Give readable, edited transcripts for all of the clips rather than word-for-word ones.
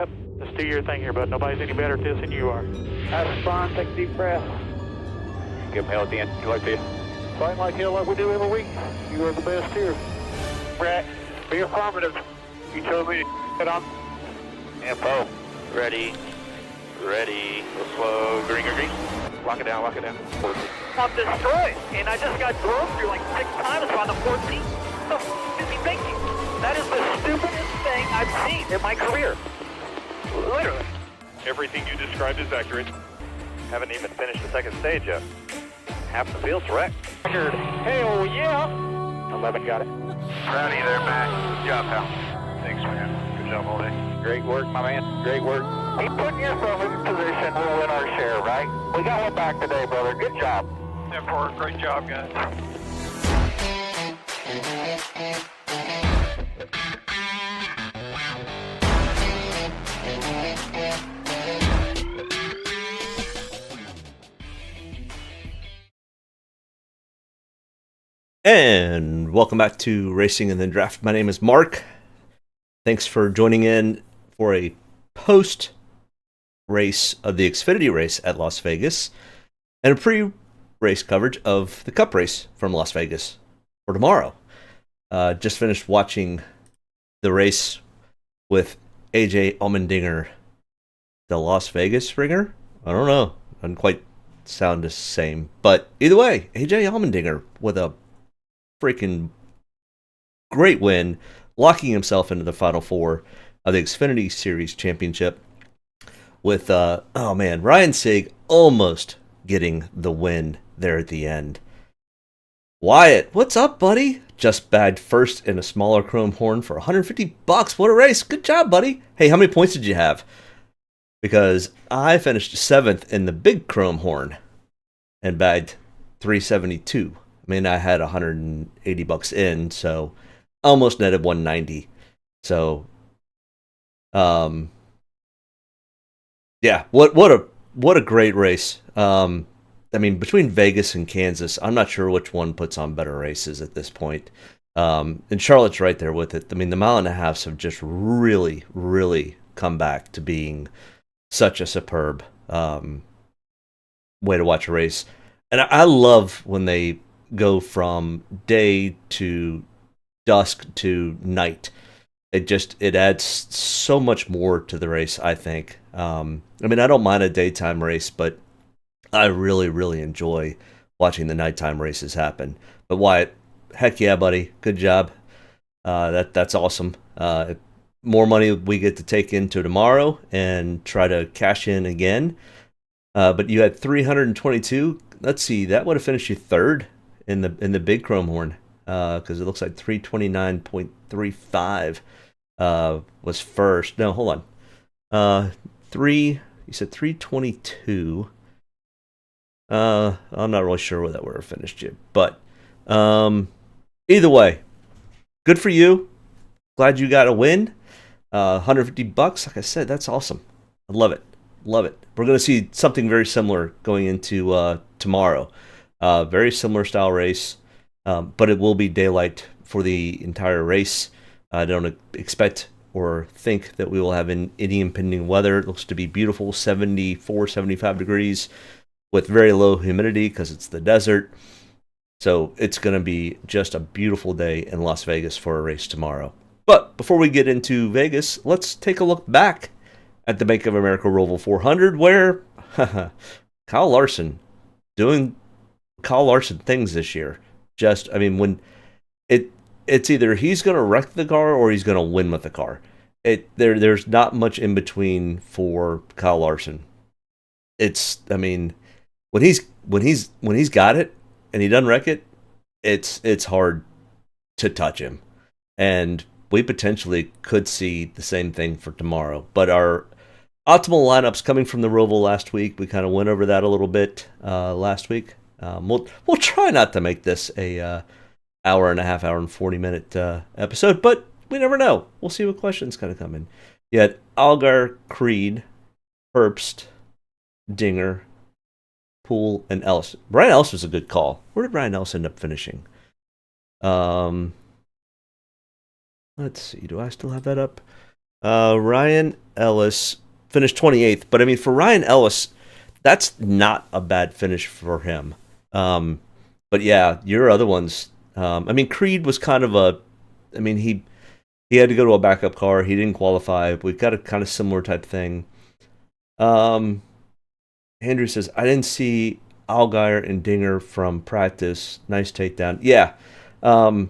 Just do your thing here, bud. Nobody's any better at this than you are. Have fun, take a deep breath. Give them hell at the end. You like this? Fight like hell like we do every week. You are the best here. Brett, be affirmative. You told me to get on. Info. Ready. Ready. Slow. Green, green, green. Lock it down, lock it down. I'm destroyed, and I just got drove through like 6 times on the 14th. What the f*** is he thinking? That is the stupidest thing I've seen in my career. Literally. Everything you described is accurate. Haven't even finished the second stage yet. Half the field's wrecked. Hell yeah. 11 got it. Rowdy there, Matt. Good job, pal. Thanks, man. Good job all day. Great work, my man. Great work. Keep putting yourself in position, we'll win our share, right? We got one back today, brother. Good job. 10-4, great job, guys. And welcome back to Racing and then Draft. My name is Mark. Thanks for joining in for a post-race of the Xfinity race at Las Vegas and a pre-race coverage of the Cup race from Las Vegas for tomorrow. Just finished watching the race with AJ Allmendinger, the Las Vegas ringer. I don't know. Doesn't quite sound the same. But either way, AJ Allmendinger with a freaking great win, locking himself into the Final Four of the Xfinity Series Championship with, Ryan Sieg almost getting the win there at the end. Wyatt, what's up, buddy? Just bagged first in a smaller chrome horn for $150. What a race. Good job, buddy. Hey, how many points did you have? Because I finished 7th in the big chrome horn and bagged 372. I mean, I had $180 in, so almost netted 190. So, yeah, what a great race. I mean, between Vegas and Kansas, I'm not sure which one puts on better races at this point. And Charlotte's right there with it. I mean, the mile and a halves have just really, really come back to being such a superb way to watch a race. And I love when they go from day to dusk to night. It adds so much more to the race, I think. I mean, I don't mind a daytime race, but I really, really enjoy watching the nighttime races happen. But Wyatt, heck yeah, buddy, good job. That's awesome. More money we get to take into tomorrow and try to cash in again. But you had 322. Let's see, that would have finished you third in the big chrome horn, because it looks like 329.35 was first. No, hold on. You said 322. I'm not really sure where that would have finished you, but either way, good for you. Glad you got a win. $150. Like I said, that's awesome. I love it. Love it. We're going to see something very similar going into tomorrow. Very similar style race, but it will be daylight for the entire race. I don't expect or think that we will have any impending weather. It looks to be beautiful, 74, 75 degrees with very low humidity because it's the desert. So it's going to be just a beautiful day in Las Vegas for a race tomorrow. But before we get into Vegas, let's take a look back at the Bank of America Roval 400, where Kyle Larson doing Kyle Larson things this year. When it's either he's going to wreck the car or he's going to win with the car. There's not much in between for Kyle Larson. When he's got it and he doesn't wreck it, it's hard to touch him. And we potentially could see the same thing for tomorrow. But our optimal lineups coming from the Roval last week, we kind of went over that a little bit last week. We'll try not to make this a hour and a half, hour and 40-minute episode, but we never know. We'll see what questions kind of come in. You had Algar, Creed, Herbst, Dinger, Poole, and Ellis. Brian Ellis was a good call. Where did Brian Ellis end up finishing? Let's see. Do I still have that up? Ryan Ellis finished 28th. But I mean, for Ryan Ellis, that's not a bad finish for him. But yeah, your other ones. I mean, Creed was kind of a. I mean, he had to go to a backup car. He didn't qualify. We've got a kind of similar type thing. Andrew says, I didn't see Allgaier and Dinger from practice. Nice takedown. Yeah. I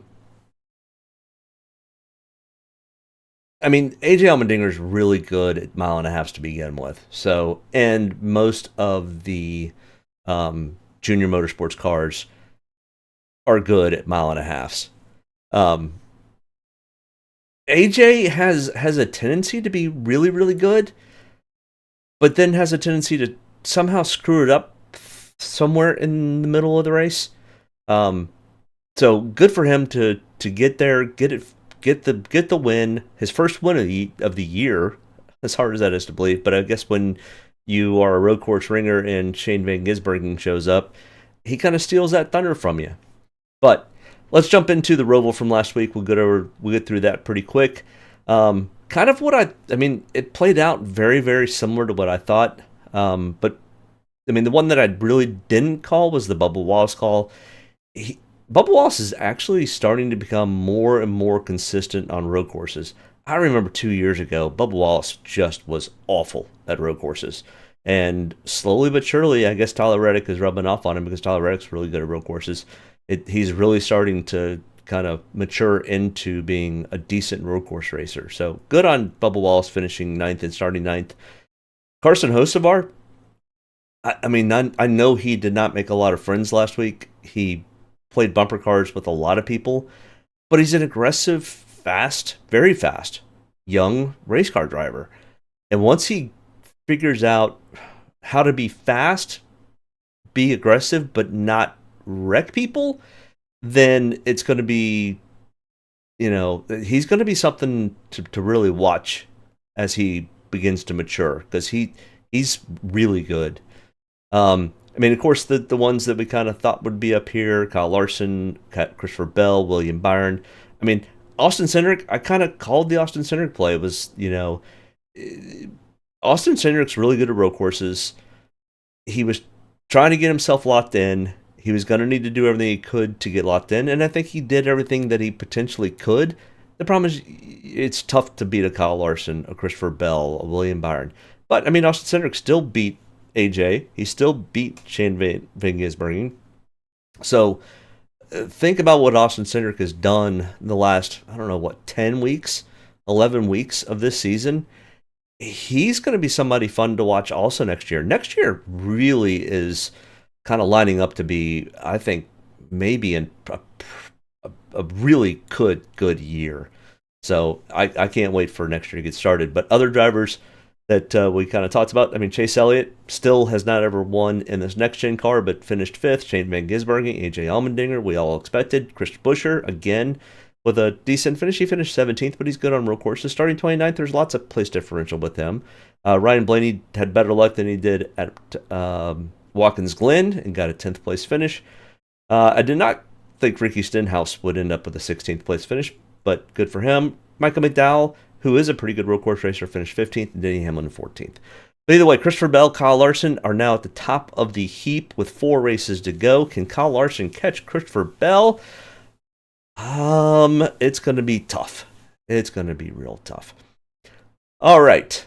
mean, AJ Allmendinger's really good at mile and a halves to begin with. So, and most of the junior motorsports cars are good at mile and a halves. AJ has a tendency to be really, really good, but then has a tendency to somehow screw it up somewhere in the middle of the race. So good for him to get there, get the win, his first win of the year. As hard as that is to believe, but I guess when you are a road course ringer and Shane Van Gisbergen shows up, he kind of steals that thunder from you. But let's jump into the Roval from last week. We'll get through that pretty quick. Kind of what I mean, it played out very, very similar to what I thought. But I mean, the one that I really didn't call was the Bubba Wallace call. Bubba Wallace is actually starting to become more and more consistent on road courses. I remember 2 years ago, Bubba Wallace just was awful at road courses. And slowly but surely, I guess Tyler Reddick is rubbing off on him because Tyler Reddick's really good at road courses. He's really starting to kind of mature into being a decent road course racer. So good on Bubba Wallace finishing 9th and starting 9th. Carson Hocevar, I mean, I know he did not make a lot of friends last week. He played bumper cars with a lot of people, but he's an aggressive, fast, very fast, young race car driver. And once he figures out how to be fast, be aggressive, but not wreck people, then it's going to be, he's going to be something to really watch as he begins to mature, because he's really good. I mean, of course, the ones that we kind of thought would be up here, Kyle Larson, Christopher Bell, William Byron. I mean, Austin Cindric, I kind of called the Austin Cindric play. It was, Austin Cindric's really good at road courses. He was trying to get himself locked in. He was going to need to do everything he could to get locked in, and I think he did everything that he potentially could. The problem is it's tough to beat a Kyle Larson, a Christopher Bell, a William Byron. But, I mean, Austin Cindric still beat AJ. He still beat Shane Van Gisbergen. So think about what Austin Cindric has done the last, 10 weeks, 11 weeks of this season. He's going to be somebody fun to watch also next year. Next year really is kind of lining up to be, I think, maybe a really good year. So I can't wait for next year to get started. But other drivers that we kind of talked about, I mean, Chase Elliott still has not ever won in this next-gen car, but finished 5th. Shane Van Gisbergen, AJ Allmendinger, we all expected. Chris Buescher, again, with a decent finish. He finished 17th, but he's good on road courses. Starting 29th, there's lots of place differential with him. Ryan Blaney had better luck than he did at Watkins Glen and got a 10th place finish. I did not think Ricky Stenhouse would end up with a 16th place finish, but good for him. Michael McDowell, who is a pretty good road course racer, finished 15th, and Denny Hamlin 14th. But either way, Christopher Bell, Kyle Larson are now at the top of the heap with 4 races to go. Can Kyle Larson catch Christopher Bell? It's going to be tough. It's going to be real tough. All right.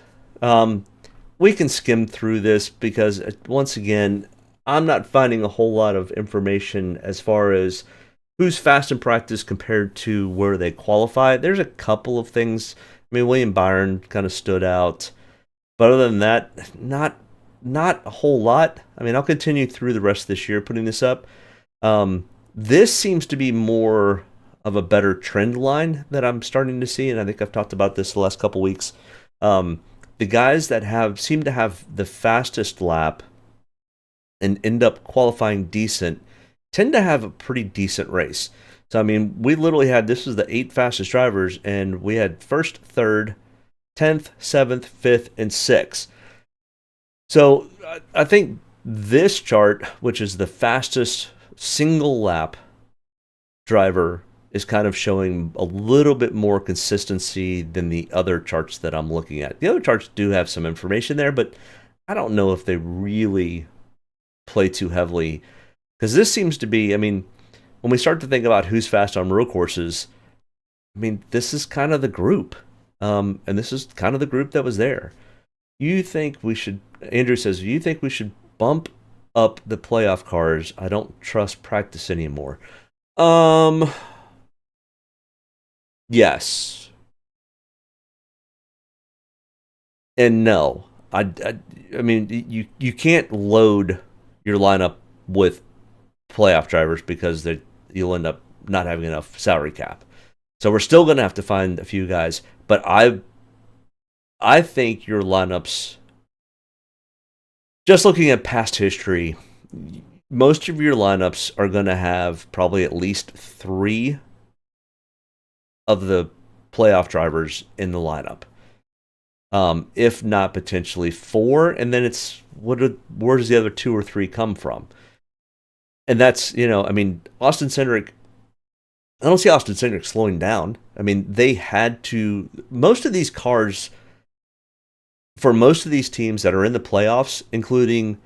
We can skim through this because, once again, I'm not finding a whole lot of information as far as who's fast in practice compared to where they qualify. There's a couple of things. I mean, William Byron kind of stood out. But other than that, not a whole lot. I mean, I'll continue through the rest of this year putting this up. This seems to be more of a better trend line that I'm starting to see, and I think I've talked about this the last couple weeks. The guys that seem to have the fastest lap and end up qualifying decent tend to have a pretty decent race. So, I mean, we literally had, this was the 8 fastest drivers, and we had 1st, 3rd, 10th, 7th, 5th, and 6th. So, I think this chart, which is the fastest single lap driver, is kind of showing a little bit more consistency than the other charts that I'm looking at. The other charts do have some information there, but I don't know if they really play too heavily, because this seems to be, I mean, when we start to think about who's fast on road courses, I mean, this is kind of the group. And this is kind of the group that was there. You think we should, Andrew says, you think we should bump up the playoff cars? I don't trust practice anymore. Yes. And no. I mean, you can't load your lineup with playoff drivers because you'll end up not having enough salary cap. So we're still going to have to find a few guys, but I think your lineups, just looking at past history, most of your lineups are going to have probably at least 3 of the playoff drivers in the lineup. If not potentially 4, and then it's where does the other 2 or 3 come from? And that's, I mean, Austin Cindric, I don't see Austin Cindric slowing down. I mean, they had to, most of these cars, for most of these teams that are in the playoffs, including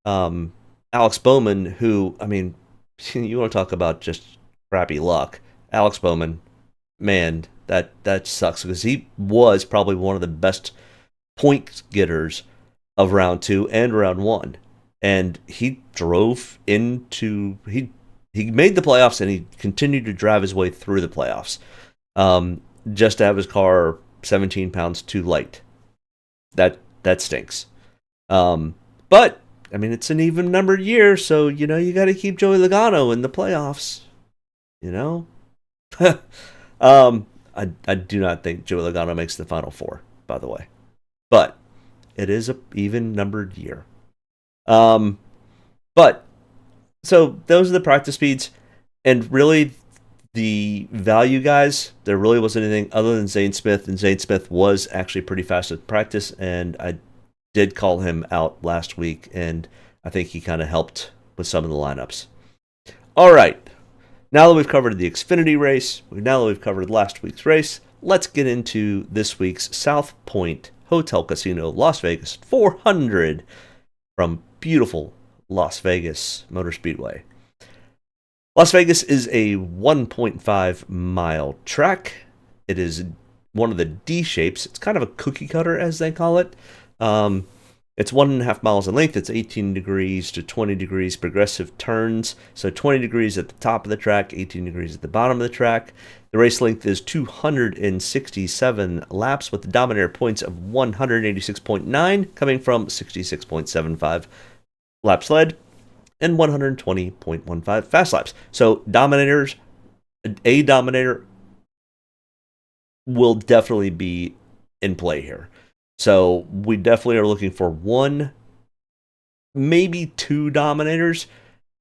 Alex Bowman, who, I mean, you want to talk about just crappy luck. Alex Bowman, man, that sucks, because he was probably one of the best point getters of round 2 and round 1. And he drove into, he made the playoffs, and he continued to drive his way through the playoffs, just to have his car 17 pounds too light. That stinks. But I mean, it's an even numbered year, so you got to keep Joey Logano in the playoffs. I do not think Joey Logano makes the Final 4, by the way, but it is a even numbered year. But so those are the practice speeds, and really the value guys, there really wasn't anything other than Zane Smith, and Zane Smith was actually pretty fast at practice, and I did call him out last week, and I think he kind of helped with some of the lineups. All right, now that we've covered the Xfinity race, now that we've covered last week's race, let's get into this week's South Point Hotel Casino Las Vegas 400 from beautiful Las Vegas Motor Speedway. Las Vegas is a 1.5 mile track. It is one of the D shapes. It's kind of a cookie cutter, as they call it. It's 1.5 miles in length. It's 18 degrees to 20 degrees progressive turns. So 20 degrees at the top of the track, 18 degrees at the bottom of the track. The race length is 267 laps with the Dominator points of 186.9 coming from 66.75 laps led and 120.15 fast laps. So a Dominator will definitely be in play here. So we definitely are looking for 1, maybe 2 Dominators.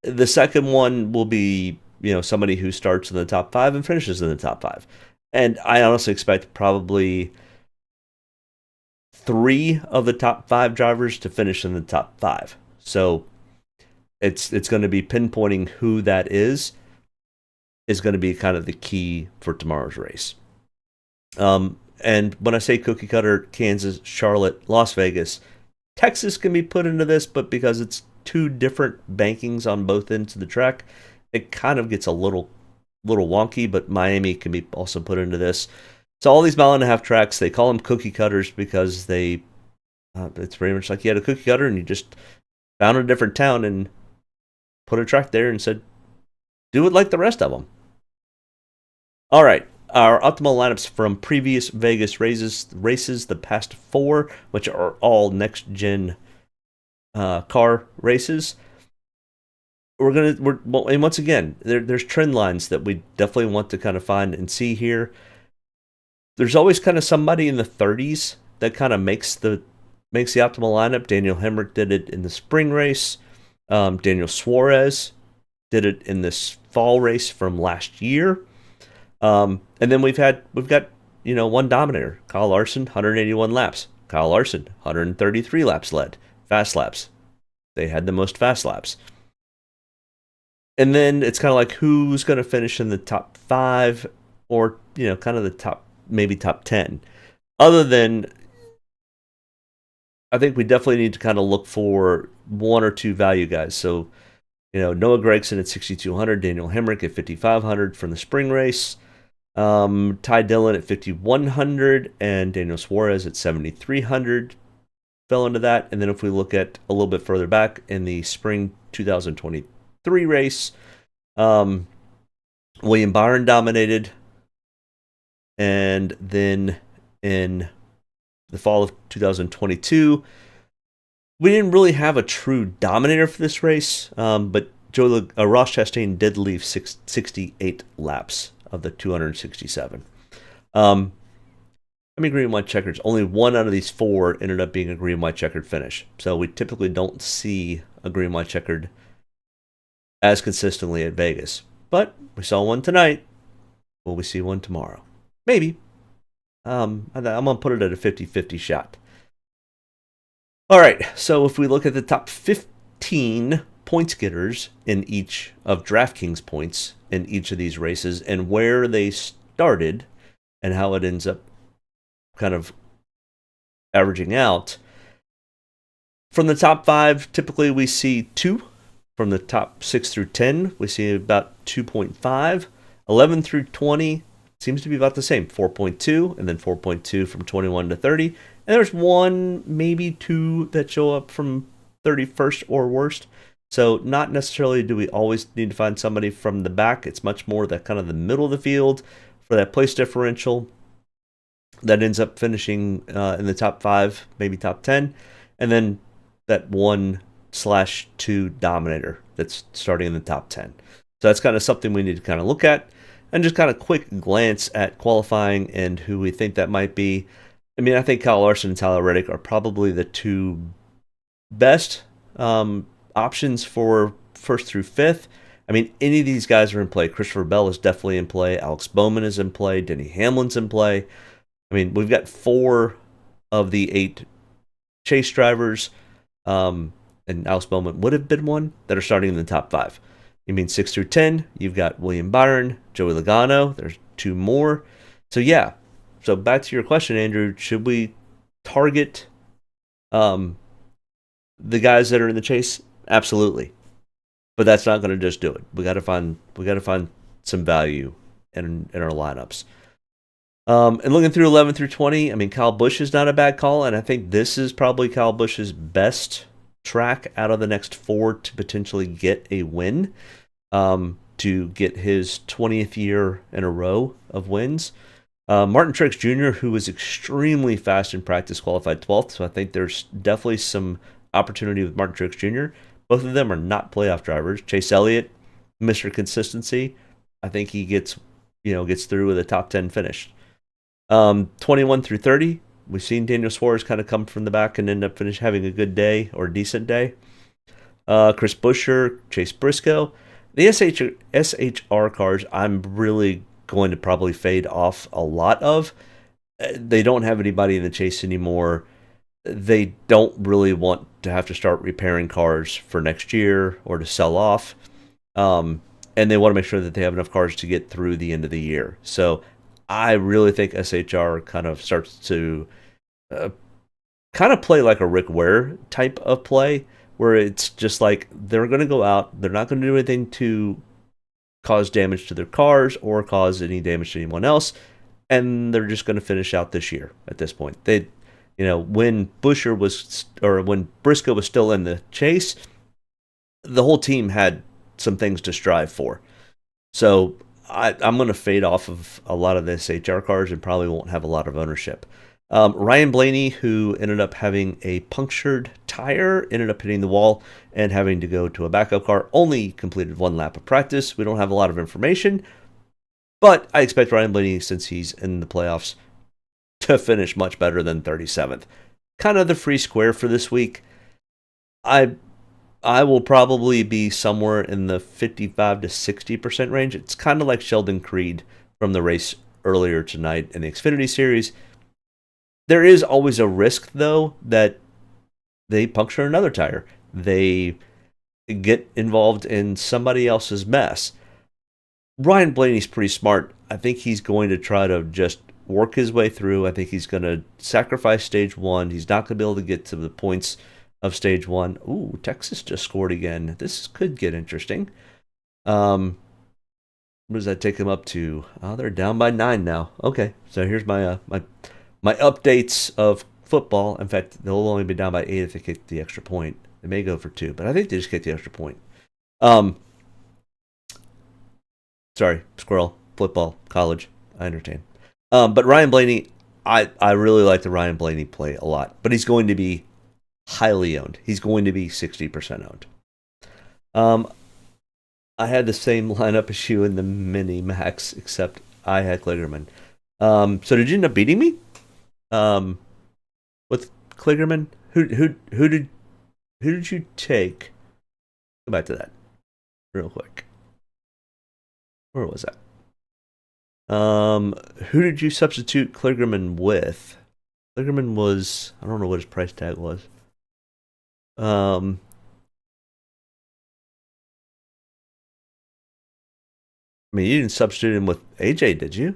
The second one will be, somebody who starts in the top 5 and finishes in the top 5. And I honestly expect probably 3 of the top 5 drivers to finish in the top 5. So it's going to be pinpointing who that is going to be kind of the key for tomorrow's race. And when I say cookie cutter, Kansas, Charlotte, Las Vegas, Texas can be put into this, but because it's 2 different bankings on both ends of the track, it kind of gets a little wonky, but Miami can be also put into this. So all these 1.5 mile tracks, they call them cookie cutters because it's pretty much like you had a cookie cutter and you just found a different town and put a track there and said, do it like the rest of them. All right. Our optimal lineups from previous Vegas races, the past 4, which are all next-gen car races. And once again, there's trend lines that we definitely want to kind of find and see here. There's always kind of somebody in the 30s that kind of makes the optimal lineup. Daniel Hemrick did it in the spring race. Daniel Suarez did it in this fall race from last year. And then we've got 1 Dominator, Kyle Larson, 181 laps. Kyle Larson, 133 laps led. Fast laps. They had the most fast laps. And then it's kind of like who's going to finish in the top 5 or, kind of the top, maybe top 10. Other than, I think we definitely need to kind of look for 1 or 2 value guys. So, Noah Gragson at 6,200, Daniel Hemrick at 5,500 from the spring race, Ty Dillon at 5,100, and Daniel Suarez at 7,300 fell into that. And then if we look at a little bit further back in the spring 2023 race, William Byron dominated, and then in the fall of 2022, we didn't really have a true dominator for this race, but Ross Chastain did leave 68 laps of the 267. Green and white checkers. Only 1 out of these 4 ended up being a green and white checkered finish. So we typically don't see a green and white checkered as consistently at Vegas. But we saw one tonight. Will we see one tomorrow? Maybe. I'm going to put it at a 50-50 shot. All right, so if we look at the top 15 points getters in each of Draftkings points in each of these races and where they started and how it ends up kind of averaging out. From the top 5, typically we see 2. From the top 6 through 10, we see about 2.5. 11 through 20 seems to be about the same, 4.2, and then 4.2 from 21 to 30. And there's 1, maybe 2 that show up from 31st or worst. So not necessarily do we always need to find somebody from the back. It's much more that kind of the middle of the field for that place differential that ends up finishing in the top 5, maybe top 10. And then that 1/2 dominator that's starting in the top 10. So that's kind of something we need to kind of look at. And just kind of quick glance at qualifying and who we think that might be. I think Kyle Larson and Tyler Reddick are probably the 2 best options for 1st through 5th. Any of these guys are in play. Christopher Bell is definitely in play. Alex Bowman is in play. Denny Hamlin's in play. We've got 4 of the 8 chase drivers, and Alex Bowman would have been one, that are starting in the top 5. 6 through 10, you've got William Byron, Joey Logano. There's 2 more. So, yeah. So, back to your question, Andrew. Should we target the guys that are in the chase? Absolutely. But that's not going to just do it. We got to find some value in our lineups. And looking through 11 through 20, Kyle Busch is not a bad call, and I think this is probably Kyle Busch's best track out of the next 4 to potentially get a win, to get his 20th year in a row of wins. Martin Truex Jr., who was extremely fast in practice, qualified 12th, so I think there's definitely some opportunity with Martin Truex Jr. Both of them are not playoff drivers. Chase Elliott, Mr. Consistency, I think he gets through with a top 10 finish. 21 through 30, we've seen Daniel Suarez kind of come from the back and end up having a good day or decent day. Chris Buescher, Chase Briscoe. The SHR cars, I'm really going to probably fade off a lot of. They don't have anybody in the chase anymore. They don't really want to have to start repairing cars for next year or to sell off. And they want to make sure that they have enough cars to get through the end of the year. So I really think SHR kind of starts to kind of play like a Rick Ware type of play, where it's just like they're going to go out, they're not going to do anything to cause damage to their cars or cause any damage to anyone else, and they're just going to finish out this year at this point. When when Briscoe was still in the chase, the whole team had some things to strive for. So I'm going to fade off of a lot of the SHR cars and probably won't have a lot of ownership. Ryan Blaney, who ended up having a punctured tire, ended up hitting the wall and having to go to a backup car, only completed 1 lap of practice. We don't have a lot of information, but I expect Ryan Blaney, since he's in the playoffs, to finish much better than 37th. Kind of the free square for this week. I will probably be somewhere in the 55 to 60% range. It's kind of like Sheldon Creed from the race earlier tonight in the Xfinity Series. There is always a risk, though, that they puncture another tire. They get involved in somebody else's mess. Ryan Blaney's pretty smart. I think he's going to try to just work his way through. I think he's going to sacrifice stage 1. He's not going to be able to get to the points of stage 1. Ooh, Texas just scored again. This could get interesting. What does that take them up to? Oh, they're down by 9 now. Okay, so here's my my updates of football. In fact, they'll only be down by 8 if they kick the extra point. They may go for 2, but I think they just kick the extra point. Sorry, squirrel, football, college. I understand. But Ryan Blaney, I really like the Ryan Blaney play a lot. But he's going to be highly owned. He's going to be 60% owned. I had the same lineup as you in the mini max, except I had Kligerman. So did you end up beating me? With Kligerman? Who did you take? Go back to that real quick. Where was that? Who did you substitute Kligerman with? Kligerman was, I don't know what his price tag was. I mean, you didn't substitute him with AJ, did you?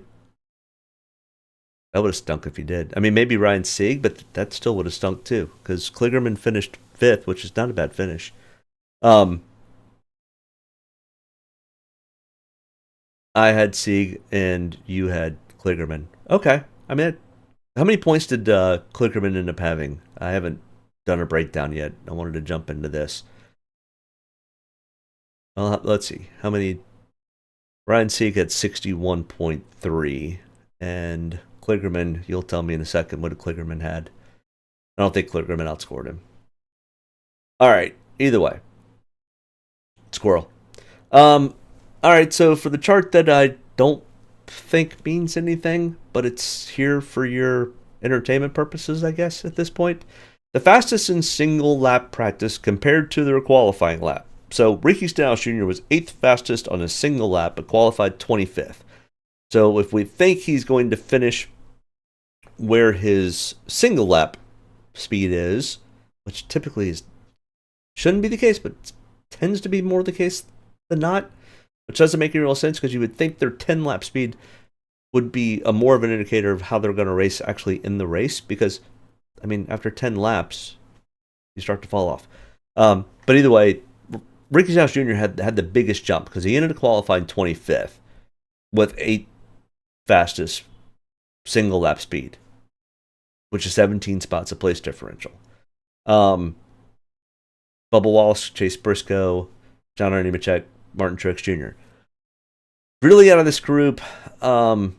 That would have stunk if you did. I mean, maybe Ryan Sieg, but that still would have stunk too, because Kligerman finished 5th, which is not a bad finish. I had Sieg and you had Kligerman. Okay. I mean, how many points did Kligerman end up having? I haven't done a breakdown yet. I wanted to jump into this. Well, let's see. How many? Ryan Sieg had 61.3. And Kligerman, you'll tell me in a second what Kligerman had. I don't think Kligerman outscored him. All right. Either way. Squirrel. All right, so for the chart that I don't think means anything, but it's here for your entertainment purposes, I guess, at this point. The fastest in single lap practice compared to their qualifying lap. So Ricky Stenhouse Jr. was 8th fastest on a single lap, but qualified 25th. So if we think he's going to finish where his single lap speed is, which typically shouldn't be the case, but tends to be more the case than not, which doesn't make any real sense because you would think their 10-lap speed would be a more of an indicator of how they're going to race actually in the race because, I mean, after 10 laps, you start to fall off. But either way, Ricky Stenhouse Jr. had the biggest jump because he ended up qualifying 25th with 8th fastest single-lap speed, which is 17 spots of place differential. Bubba Wallace, Chase Briscoe, John Ernie Nemechek, Martin Truex Jr. Really out of this group, probably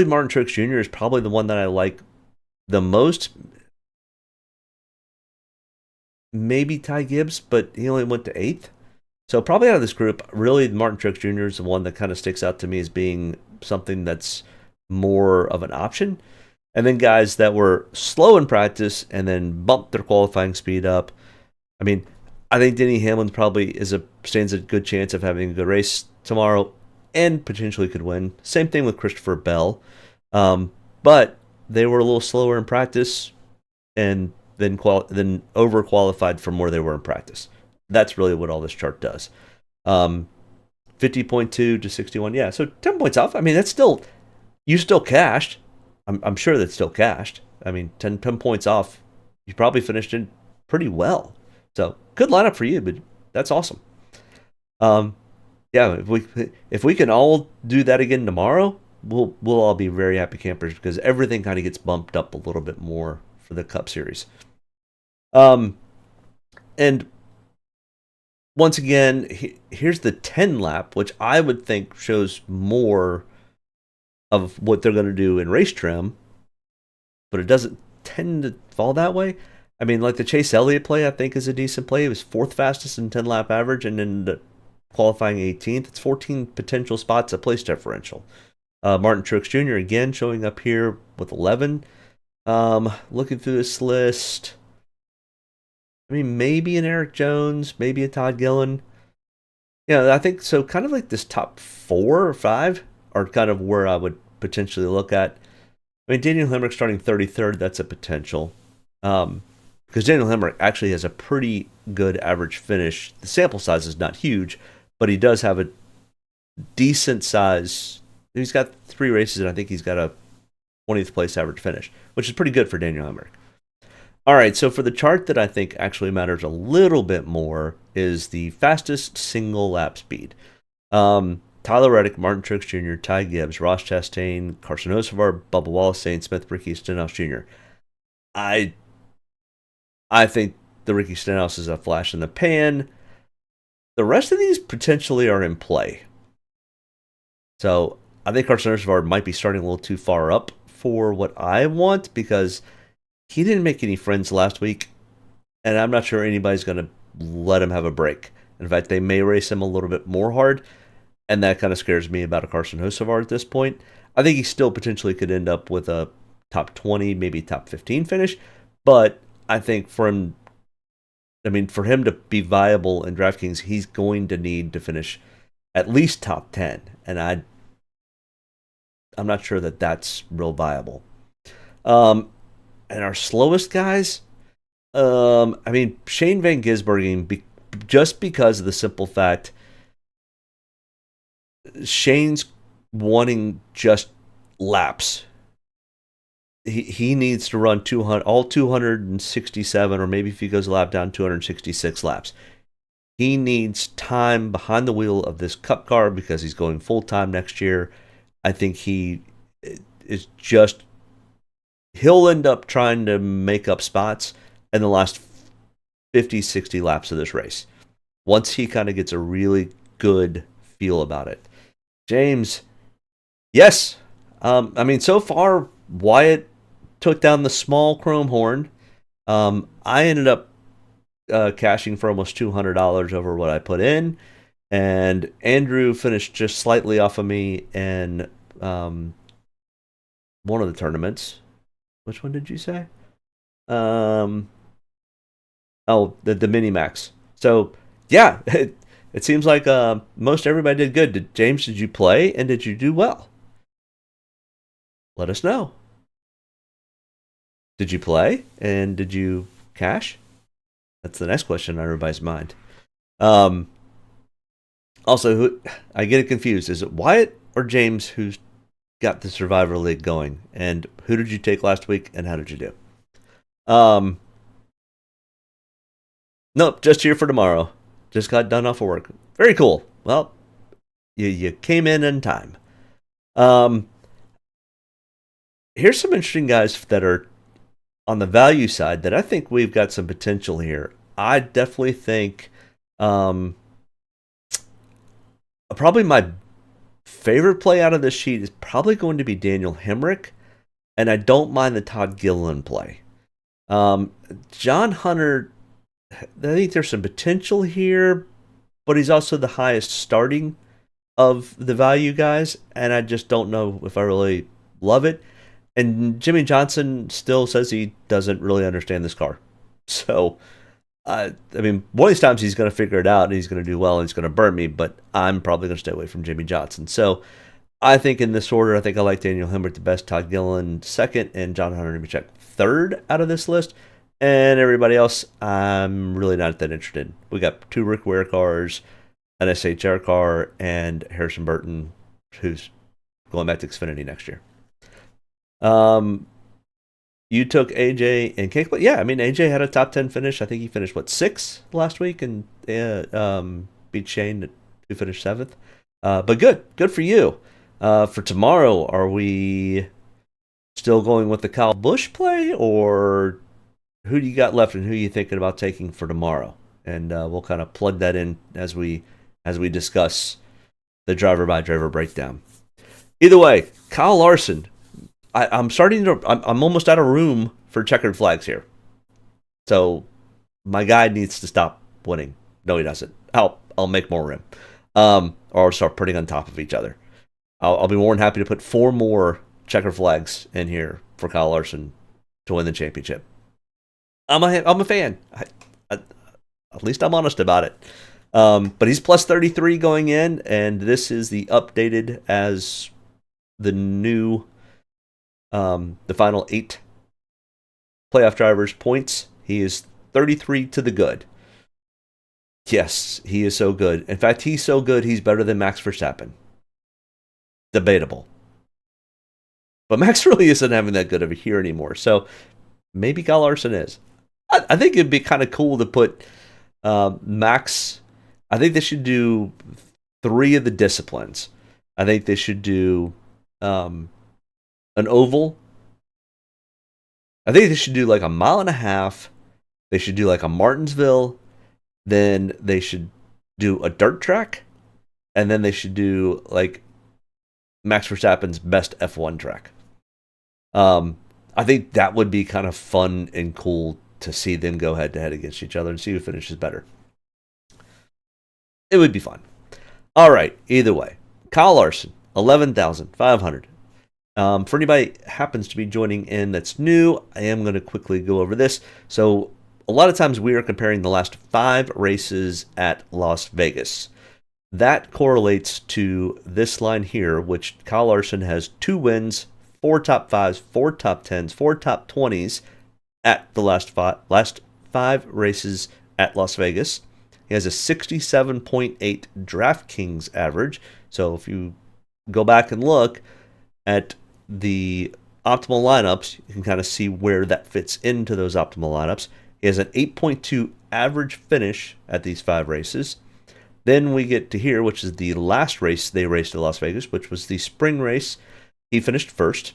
Martin Truex Jr. is probably the one that I like the most. Maybe Ty Gibbs, but he only went to 8th. So probably out of this group, really Martin Truex Jr. is the one that kind of sticks out to me as being something that's more of an option. And then guys that were slow in practice and then bumped their qualifying speed up. I mean, I think Denny Hamlin probably stands a good chance of having a good race tomorrow and potentially could win. Same thing with Christopher Bell. But they were a little slower in practice and then overqualified from where they were in practice. That's really what all this chart does. 50.2 to 61. Yeah, so 10 points off. I mean, that's still, you still cashed. I'm sure that's still cashed. I mean, 10 points off. You probably finished in pretty well. So good lineup for you, but that's awesome. Yeah, if we can all do that again tomorrow, we'll all be very happy campers because everything kind of gets bumped up a little bit more for the Cup Series. And once again, here's the 10 lap, which I would think shows more of what they're going to do in race trim, but it doesn't tend to fall that way. I mean, like the Chase Elliott play, I think is a decent play. It was 4th fastest in 10 lap average and then qualifying 18th. It's 14 potential spots of place differential. Martin Truex Jr. again showing up here with 11. Looking through this list, I mean, maybe an Eric Jones, maybe a Todd Gillen. Yeah, I think so. Kind of like this top 4 or 5 are kind of where I would potentially look at. I mean, Daniel Hemrick starting 33rd, that's a potential. because Daniel Hemrick actually has a pretty good average finish. The sample size is not huge, but he does have a decent size. He's got 3 races, and I think he's got a 20th place average finish, which is pretty good for Daniel Hemrick. All right, so for the chart that I think actually matters a little bit more is the fastest single lap speed. Tyler Reddick, Martin Truex Jr., Ty Gibbs, Ross Chastain, Carson Hocevar, Bubba Wallace, Zane Smith, Ricky Stenhouse Jr. I think the Ricky Stenhouse is a flash in the pan. The rest of these potentially are in play. So I think Carson Hocevar might be starting a little too far up for what I want, because he didn't make any friends last week, and I'm not sure anybody's going to let him have a break. In fact, they may race him a little bit more hard, and that kind of scares me about a Carson Hocevar at this point. I think he still potentially could end up with a top 20, maybe top 15 finish, but I think for him to be viable in DraftKings, he's going to need to finish at least top 10, and I'm not sure that that's real viable. And our slowest guys, Shane Van Gisbergen, just because of the simple fact Shane's wanting just laps. He needs to run 267, or maybe if he goes a lap down, 266 laps. He needs time behind the wheel of this Cup car because he's going full-time next year. I think he is just... He'll end up trying to make up spots in the last 50, 60 laps of this race, once he kind of gets a really good feel about it. James, yes. So far, Wyatt took down the small chrome horn. I ended up cashing for almost $200 over what I put in, and Andrew finished just slightly off of me in one of the tournaments. Which one did you say? The Minimax. So, yeah, it seems like most everybody did good. James, did you play, and did you do well? Let us know. Did you play, and did you cash? That's the next question on everybody's mind. Also, I get it confused. Is it Wyatt or James who's got the Survivor League going? And who did you take last week, and how did you do? Nope, just here for tomorrow. Just got done off of work. Very cool. Well, you came in time. Here's some interesting guys that are on the value side that I think we've got some potential here. I definitely think probably my favorite play out of this sheet is probably going to be Daniel Hemrick, and I don't mind the Todd Gilliland play. John Hunter, I think there's some potential here, but he's also the highest starting of the value guys, and I just don't know if I really love it. And Jimmy Johnson still says he doesn't really understand this car. So, one of these times he's going to figure it out, and he's going to do well, and he's going to burn me, but I'm probably going to stay away from Jimmy Johnson. So, I think in this order, I think I like Daniel Hemrick the best, Todd Gilliland second, and John Hunter Nemechek third out of this list. And everybody else, I'm really not that interested in. We got 2 Rick Ware cars, an SHR car, and Harrison Burton, who's going back to Xfinity next year. You took AJ and Cake, but yeah, AJ had a top 10 finish. I think he finished 6th last week, and beat Shane, who finished 7th. But good for you. For tomorrow, are we still going with the Kyle Busch play, or who do you got left, and who are you thinking about taking for tomorrow? And we'll kind of plug that in as we discuss the driver-by-driver breakdown. Either way, Kyle Larson, I'm almost out of room for checkered flags here. So my guy needs to stop winning. No, he doesn't. I'll make more room. Or start putting on top of each other. I'll be more than happy to put 4 more checker flags in here for Kyle Larson to win the championship. I'm a fan. At least I'm honest about it. But he's plus 33 going in, and this is the updated as the new, the final 8 playoff drivers points He is 33 to the good. Yes, he is so good. In fact, he's so good, he's better than Max Verstappen. Debatable. But Max really isn't having that good of a year anymore. So maybe Kyle Larson is. I think it'd be kind of cool to put Max. I think they should do 3 of the disciplines. I think they should do an oval. I think they should do like a mile and a half. They should do like a Martinsville. Then they should do a dirt track. And then they should do like Max Verstappen's best F1 track. I think that would be kind of fun and cool to see them go head to head against each other and see who finishes better. It would be fun. All right, either way. Kyle Larson, 11,500. For anybody happens to be joining in that's new, I am going to quickly go over this. So a lot of times we are comparing the last 5 races at Las Vegas. That correlates to this line here, which Kyle Larson has 2 wins, 4 top 5s, 4 top 10s, 4 top 20s at the last 5 races at Las Vegas. He has a 67.8 Draftkings average. So if you go back and look at the optimal lineups, you can kind of see where that fits into those optimal lineups. He has an 8.2 average finish at these 5 races. Then we get to here, which is the last race they raced at Las Vegas, which was the spring race. He finished first.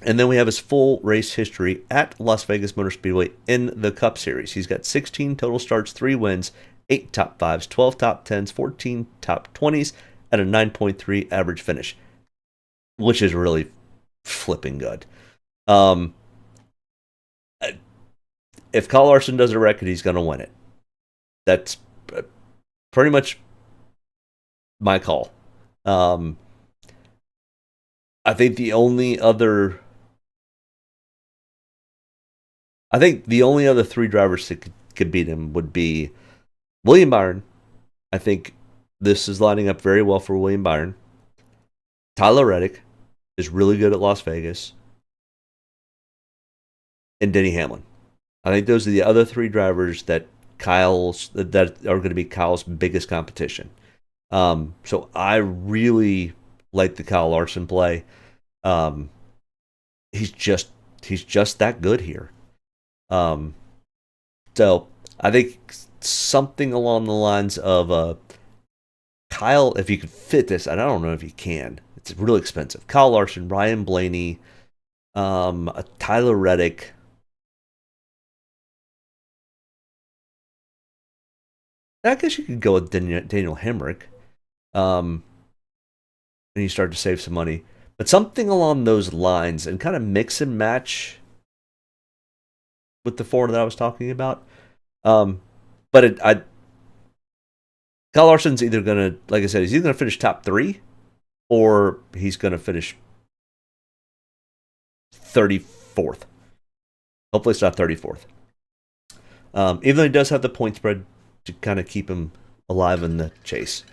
And then we have his full race history at Las Vegas Motor Speedway in the Cup Series. He's got 16 total starts, 3 wins, 8 top 5s, 12 top 10s, 14 top 20s, and a 9.3 average finish, which is really flipping good. If Kyle Larson does a record, he's going to win it. That's pretty much my call. I think the only other 3 drivers that could beat him would be William Byron. I think this is lining up very well for William Byron. Tyler Reddick is really good at Las Vegas. And Denny Hamlin. I think those are the other 3 drivers that are going to be Kyle's biggest competition. So I really like the Kyle Larson play. He's just that good here. So I think something along the lines of Kyle, if you could fit this, and I don't know if you can. It's really expensive. Kyle Larson, Ryan Blaney, Tyler Reddick. I guess you could go with Daniel Hemrick. And you start to save some money. But something along those lines and kind of mix and match with the 4 that I was talking about. Kyle Larson's either going to, like I said, he's either going to finish top 3 or he's going to finish 34th. Hopefully it's not 34th. Even though he does have the point spread to kind of keep him alive in the chase.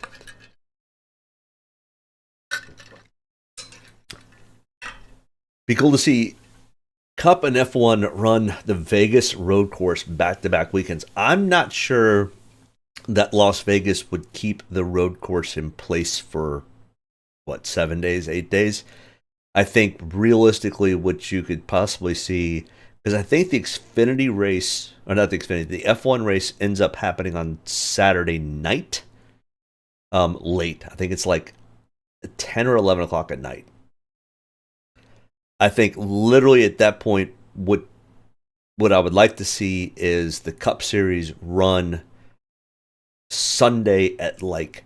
Be cool to see Cup and F1 run the Vegas road course back-to-back weekends. I'm not sure that Las Vegas would keep the road course in place for, 7 days, 8 days? I think realistically what you could possibly see, because I think the Xfinity race, or not the Xfinity, the F1 race ends up happening on Saturday night, late. I think it's like 10 or 11 o'clock at night. I think literally at that point, what I would like to see is the Cup Series run Sunday at like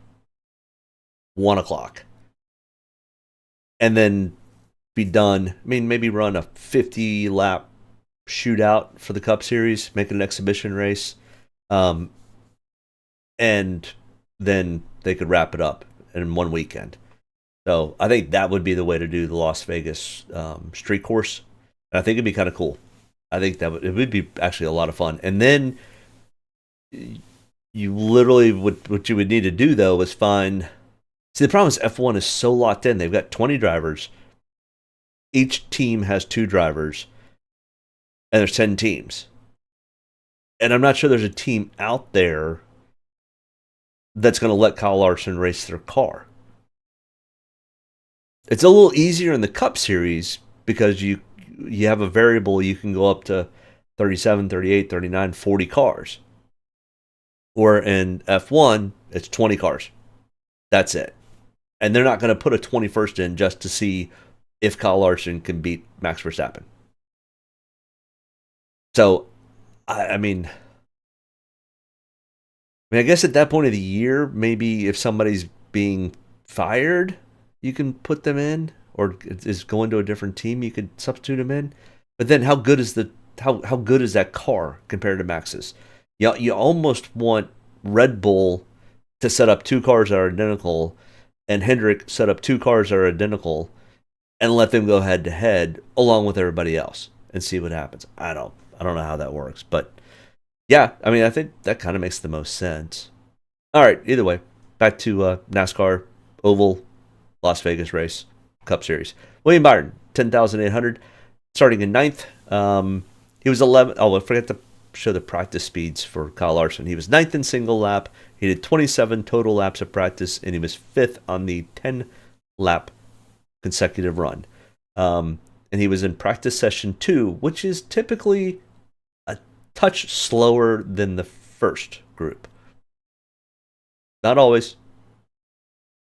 1 o'clock. And then be done. I mean, maybe run a 50-lap shootout for the Cup Series, make it an exhibition race. And then they could wrap it up in one weekend. So I think that would be the way to do the Las Vegas street course. And I think it'd be kind of cool. I think it would be actually a lot of fun. And then you literally, what you would need to do, though, is find... See, the problem is F1 is so locked in. They've got 20 drivers. Each team has 2 drivers. And there's 10 teams. And I'm not sure there's a team out there that's going to let Kyle Larson race their car. It's a little easier in the Cup Series because you have a variable. You can go up to 37, 38, 39, 40 cars. Or in F1, it's 20 cars. That's it. And they're not going to put a 21st in just to see if Kyle Larson can beat Max Verstappen. So, I mean, I guess at that point of the year, maybe if somebody's being fired, you can put them in, or is going to a different team, you could substitute them in. But then, how good is how good is that car compared to Max's? You almost want Red Bull to set up two cars that are identical, and Hendrick set up two cars that are identical, and let them go head to head along with everybody else and see what happens. I don't know how that works, but yeah, I mean, I think that kind of makes the most sense. All right, either way, back to NASCAR Oval Las Vegas race Cup Series. William Byron, 10,800, starting in ninth. He was 11. Oh, I forgot to show the practice speeds for Kyle Larson. He was ninth in single lap. He did 27 total laps of practice, and he was fifth on the 10-lap consecutive run. And he was in practice session 2, which is typically a touch slower than the first group. Not always,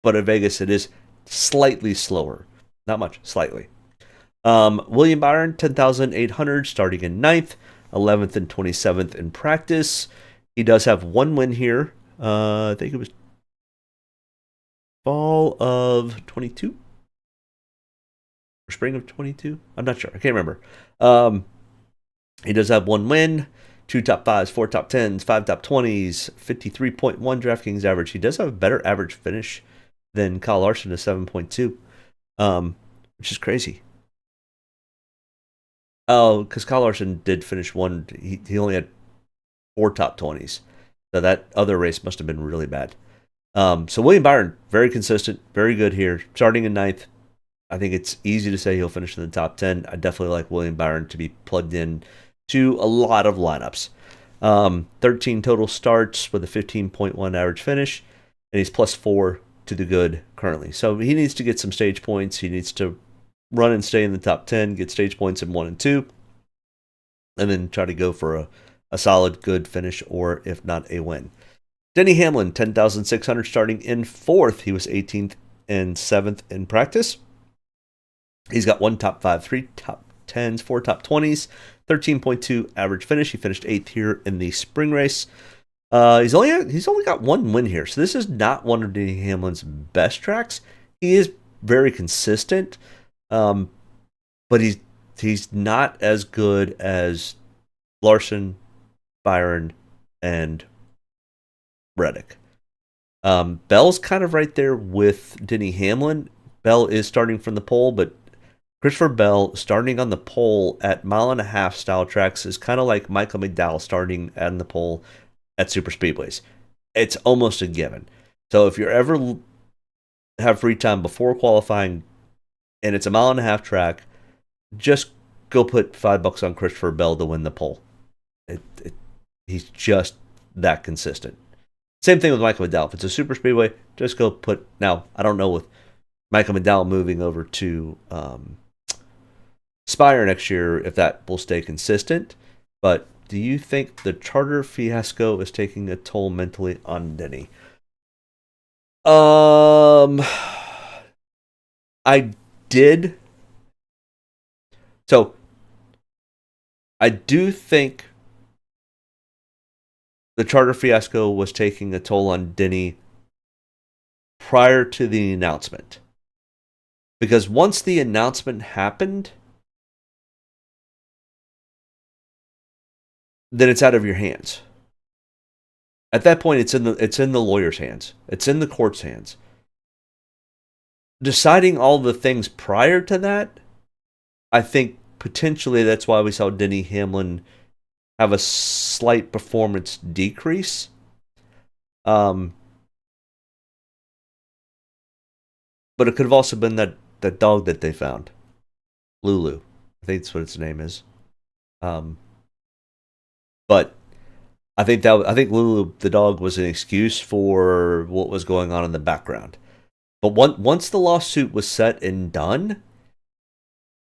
but at Vegas it is slightly slower. Not much, slightly. William Byron, 10,800, starting in 9th, 11th and 27th in practice. He does have one win here. I think it was fall of 22? Or spring of 22? I'm not sure. I can't remember. He does have one win, 2 top 5s, 4 top 10s, 5 top 20s, 53.1 Draftkings average. He does have a better average finish than Kyle Larson, a 7.2, which is crazy. Oh, because Kyle Larson did finish one. He only had 4 top 20s. So that other race must have been really bad. So William Byron, very consistent, very good here. Starting in 9th, I think it's easy to say he'll finish in the top 10. I definitely like William Byron to be plugged in to a lot of lineups. 13 total starts with a 15.1 average finish, and he's plus 4 to the good currently. So he needs to get some stage points. He needs to run and stay in the top 10, get stage points in 1 and 2, and then try to go for a solid, good finish, or if not, a win. Denny Hamlin, 10,600, starting in 4th. He was 18th and 7th in practice. He's got 1 top 5, 3 top 10s, 4 top 20s, 13.2 average finish. He finished 8th here in the spring race. He's only got 1 win here, so this is not one of Denny Hamlin's best tracks. He is very consistent, but he's not as good as Larson, Byron, and Reddick. Bell's kind of right there with Denny Hamlin. Bell is starting from the pole, but Christopher Bell starting on the pole at 1.5-mile style tracks is kind of like Michael McDowell starting on the pole at super speedways. It's almost a given. So if you're ever have free time before qualifying and it's a 1.5-mile track, just go put $5 on Christopher Bell to win the pole. He's just that consistent. Same thing with Michael McDowell. If it's a super speedway, just go put. Now, I don't know with Michael McDowell moving over to Spire next year if that will stay consistent. But do you think the charter fiasco is taking a toll mentally on Denny? I did. So, I do think the charter fiasco was taking a toll on Denny prior to the announcement. Because once the announcement happened, then it's out of your hands. At that point, it's in the lawyer's hands. It's in the court's hands. Deciding all the things prior to that, I think potentially that's why we saw Denny Hamlin have a slight performance decrease. But it could have also been that dog that they found. Lulu. I think that's what its name is. But I think Lulu the dog was an excuse for what was going on in the background. But once the lawsuit was set and done,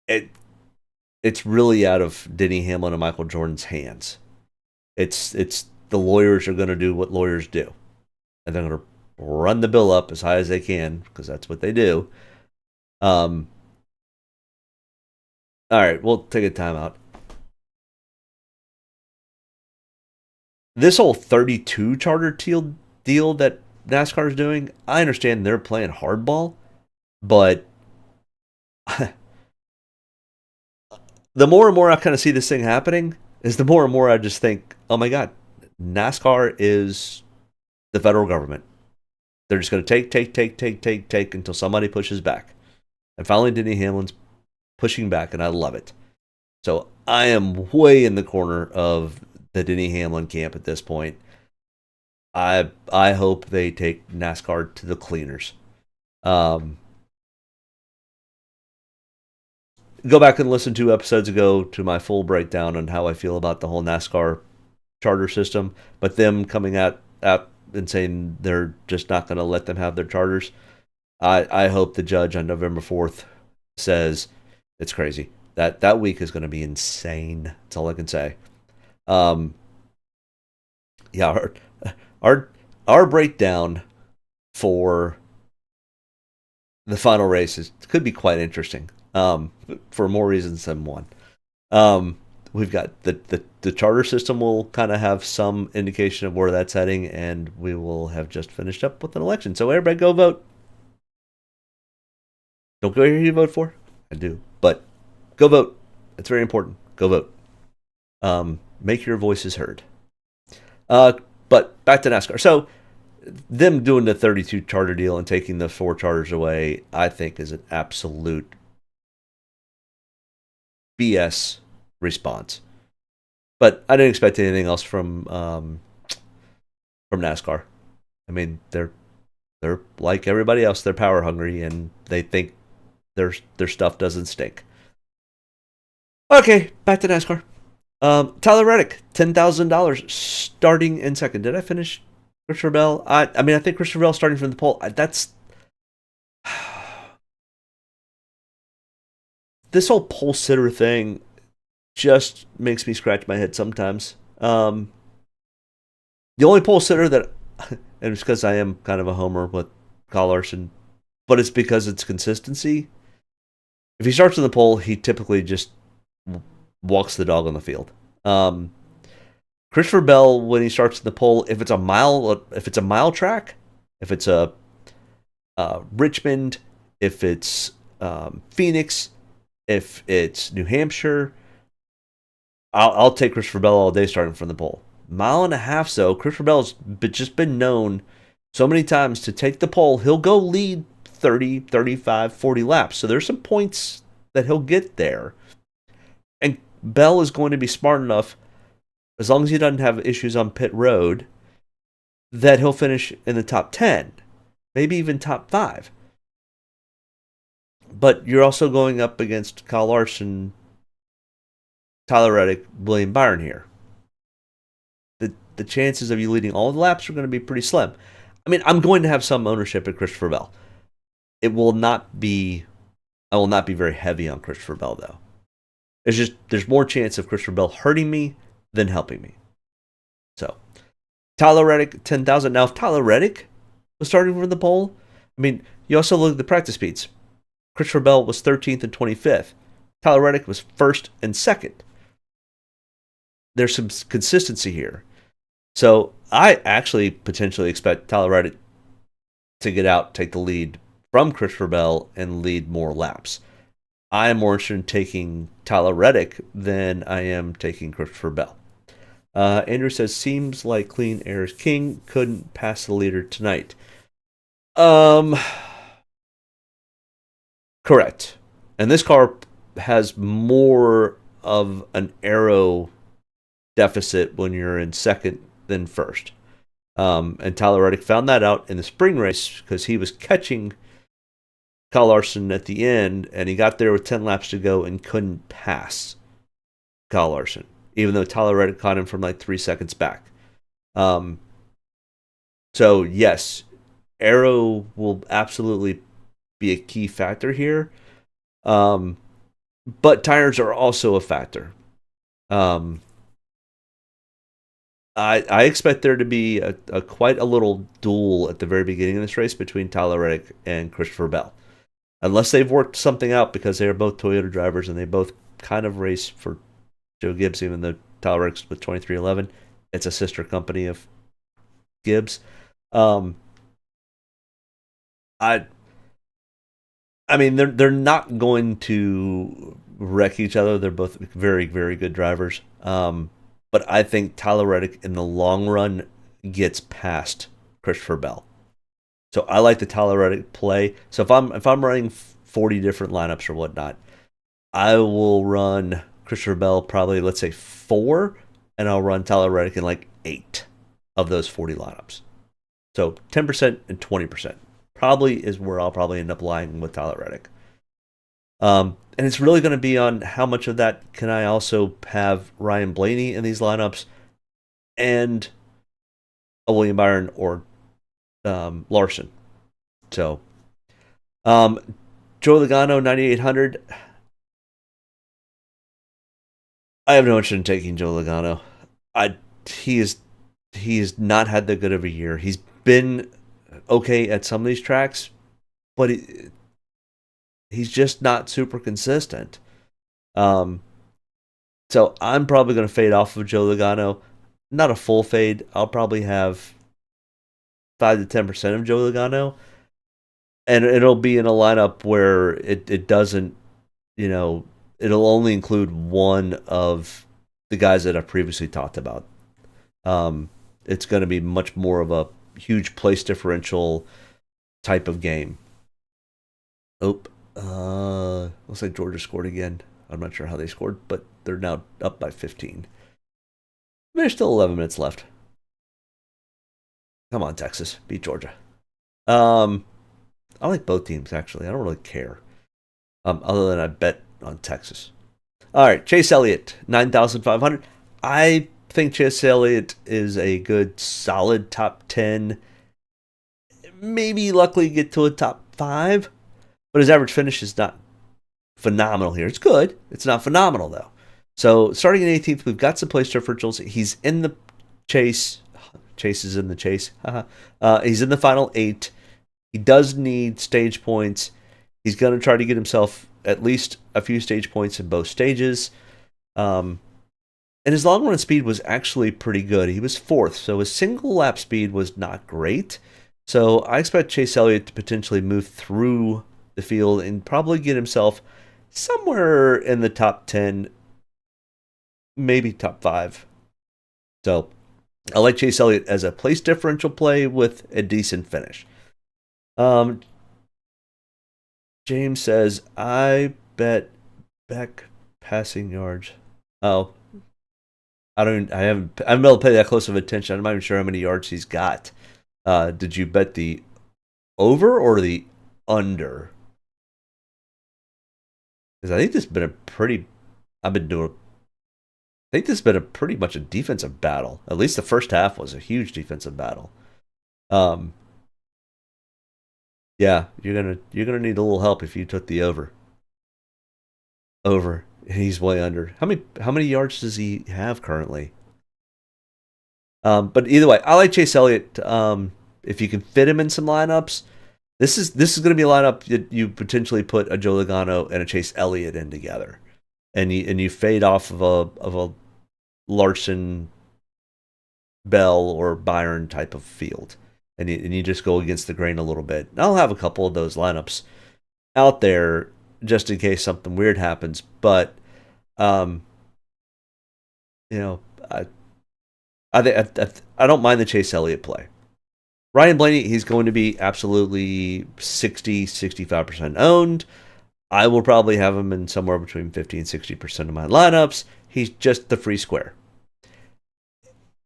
it's really out of Denny Hamlin and Michael Jordan's hands. It's the lawyers are going to do what lawyers do, and they're going to run the bill up as high as they can because that's what they do. All right, we'll take a timeout. This whole 32 charter deal that NASCAR is doing, I understand they're playing hardball, but the more and more I kind of see this thing happening, is the more and more I just think, oh my God, NASCAR is the federal government. They're just going to take until somebody pushes back. And finally, Denny Hamlin's pushing back, and I love it. So I am way in the corner of the Denny Hamlin camp at this point. I hope they take NASCAR to the cleaners. Go back and listen 2 episodes ago to my full breakdown on how I feel about the whole NASCAR charter system, but them coming out and saying they're just not going to let them have their charters. I hope the judge on November 4th says it's crazy. That week is going to be insane. That's all I can say. Yeah, our breakdown for the final races could be quite interesting. For more reasons than one. We've got the charter system will kind of have some indication of where that's heading, and we will have just finished up with an election. So everybody go vote. Don't go here who you vote for. I do. But go vote. It's very important. Go vote. Make your voices heard. But back to NASCAR. So them doing the 32 charter deal and taking the 4 charters away, I think is an absolute BS response. But I didn't expect anything else from NASCAR. I mean, they're like everybody else. They're power hungry, and they think their stuff doesn't stink. Okay, back to NASCAR. Tyler Reddick, $10,000 starting in second. Did I finish Christopher Bell? I mean, I think Christopher Bell starting from the pole. That's this whole pole sitter thing just makes me scratch my head sometimes. The only pole sitter that, and it's because I am kind of a homer with Kyle Larson, but it's because it's consistency. If he starts in the pole, he typically just walks the dog on the field. Christopher Bell, when he starts in the pole, if it's a mile track, if it's a Richmond, if it's Phoenix, if it's New Hampshire, I'll take Christopher Bell all day starting from the pole. 1.5 miles, though, Christopher Bell's just been known so many times to take the pole. He'll go lead 30, 35, 40 laps. So there's some points that he'll get there. And Bell is going to be smart enough, as long as he doesn't have issues on pit road, that he'll finish in the top 10, maybe even top 5. But you're also going up against Kyle Larson, Tyler Reddick, William Byron here. The chances of you leading all the laps are going to be pretty slim. I mean, I'm going to have some ownership at Christopher Bell. I will not be very heavy on Christopher Bell, though. There's more chance of Christopher Bell hurting me than helping me. So, Tyler Reddick, 10,000. Now, if Tyler Reddick was starting from the pole, I mean, you also look at the practice speeds. Christopher Bell was 13th and 25th. Tyler Reddick was 1st and 2nd. There's some consistency here. So, I actually potentially expect Tyler Reddick to get out, take the lead from Christopher Bell, and lead more laps. I am more interested in taking Tyler Reddick than I am taking Christopher Bell. Andrew says, seems like clean air is king. Couldn't pass the leader tonight. Correct. And this car has more of an aero deficit when you're in second than first. And Tyler Reddick found that out in the spring race because he was catching Kyle Larson at the end, and he got there with 10 laps to go and couldn't pass Kyle Larson, even though Tyler Reddick caught him from like 3 seconds back. Um, so yes, aero will absolutely be a key factor here. But tires are also a factor. Um, I expect there to be a quite a little duel at the very beginning of this race between Tyler Reddick and Christopher Bell. Unless they've worked something out, because they are both Toyota drivers and they both kind of race for Joe Gibbs, even though Tyler Reddick's with 2311. It's a sister company of Gibbs. Um, I I mean, they're not going to wreck each other. They're both very, very good drivers. But I think Tyler Reddick in the long run gets past Christopher Bell. So I like the Tyler Reddick play. So if I'm running 40 different lineups or whatnot, I will run Christopher Bell probably, let's say, 4, and I'll run Tyler Reddick in like 8 of those 40 lineups. So 10% and 20% probably is where I'll probably end up lying with Tyler Reddick. And it's really going to be on how much of that can I also have Ryan Blaney in these lineups and a William Byron or Larson. So, Joe Logano, 9,800. I have no interest in taking Joe Logano. He has not had that good of a year. He's been okay at some of these tracks, but he's just not super consistent. So I'm probably going to fade off of Joe Logano. Not a full fade. I'll probably have 5 to 10% of Joe Logano. And it'll be in a lineup where it doesn't, it'll only include one of the guys that I've previously talked about. It's going to be much more of a huge place differential type of game. Looks like Georgia scored again. I'm not sure how they scored, but they're now up by 15. There's still 11 minutes left. Come on, Texas. Beat Georgia. I like both teams, actually. I don't really care. Other than I bet on Texas. All right, Chase Elliott, 9,500. I think Chase Elliott is a good, solid top 10. Maybe luckily get to a top 5. But his average finish is not phenomenal here. It's good. It's not phenomenal, though. So, starting in 18th, we've got some place differentials. He's in the chase. Chase is in the chase. He's in the final 8. He does need stage points. He's going to try to get himself at least a few stage points in both stages. And his long run speed was actually pretty good. He was 4th, so his single lap speed was not great. So, I expect Chase Elliott to potentially move through the field and probably get himself somewhere in the top 10, maybe top 5. So I like Chase Elliott as a place differential play with a decent finish. James says, I bet Beck passing yards. Oh, I haven't been able to pay that close of attention. I'm not even sure how many yards he's got. Did you bet the over or the under? Because I think this has been pretty much a defensive battle. At least the first half was a huge defensive battle. Yeah, you're gonna need a little help if you took the over. Over. He's way under. How many yards does he have currently? But either way, I like Chase Elliott. If you can fit him in some lineups, this is going to be a lineup that you potentially put a Joe Logano and a Chase Elliott in together, and you fade off of a Larson, Bell, or Byron type of field, and you just go against the grain a little bit. And I'll have a couple of those lineups out there just in case something weird happens, but I don't mind the Chase Elliott play. Ryan Blaney, he's going to be absolutely 65% owned. I will probably have him in somewhere between 50 and 60% of my lineups. He's just the free square.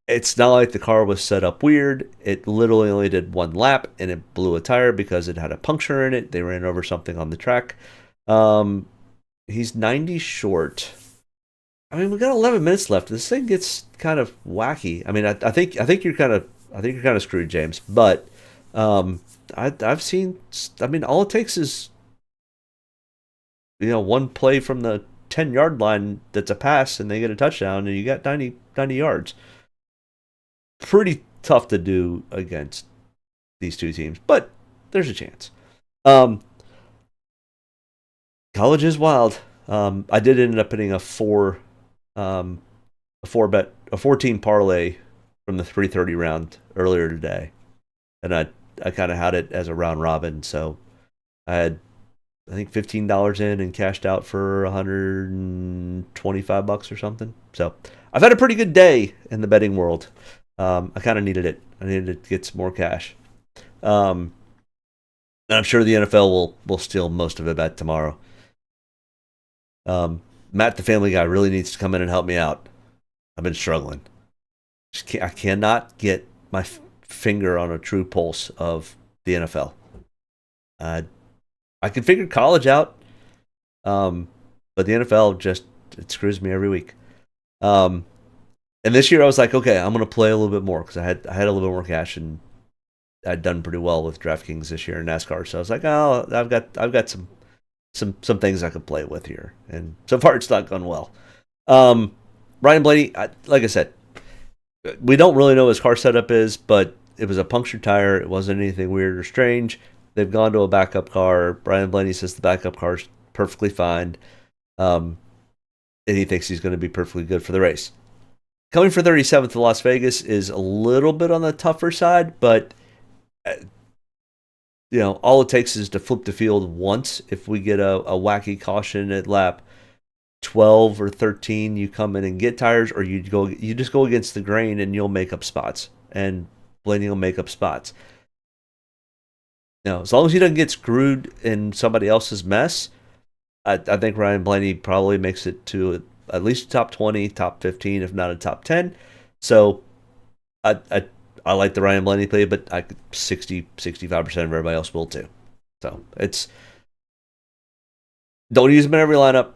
It's not like the car was set up weird. It literally only did one lap, and it blew a tire because it had a puncture in it. They ran over something on the track. He's 90 short. I mean, we got 11 minutes left. This thing gets kind of wacky. I mean, I think you're kind of screwed, James. But I've seen. I mean, all it takes is one play from the 10-yard line that's a pass, and they get a touchdown, and you got 90 yards. Pretty tough to do against these two teams, but there's a chance. College is wild. I did end up hitting a 14 parlay from the 3:30 round earlier today, and I kind of had it as a round robin. So I had, I think, $15 in and cashed out for $125 or something. So I've had a pretty good day in the betting world. I kind of needed it. I needed to get some more cash. And I'm sure the NFL will steal most of it back tomorrow. Matt, the Family Guy, really needs to come in and help me out. I've been struggling. I cannot get my finger on a true pulse of the NFL. I can figure college out, but the NFL it screws me every week. And this year I was like, okay, I'm going to play a little bit more because I had a little bit more cash and I'd done pretty well with Draftkings this year in NASCAR. So I was like, oh, I've got some things I could play with here, and so far it's not gone well. Ryan Blaney, like I said, we don't really know what his car setup is, but it was a punctured tire. It wasn't anything weird or strange. They've gone to a backup car. Brian Blaney says the backup car's perfectly fine, and he thinks he's going to be perfectly good for the race. Coming for 37th to Las Vegas is a little bit on the tougher side, but all it takes is to flip the field once. If we get a wacky caution at lap 12 or 13, you come in and get tires, or you just go against the grain and you'll make up spots. And Blaney will make up spots. As long as he doesn't get screwed in somebody else's mess, I think Ryan Blaney probably makes it to at least top 20, top 15, if not a top 10. So I like the Ryan Blaney play, but 65% of everybody else will too. So don't use him in every lineup.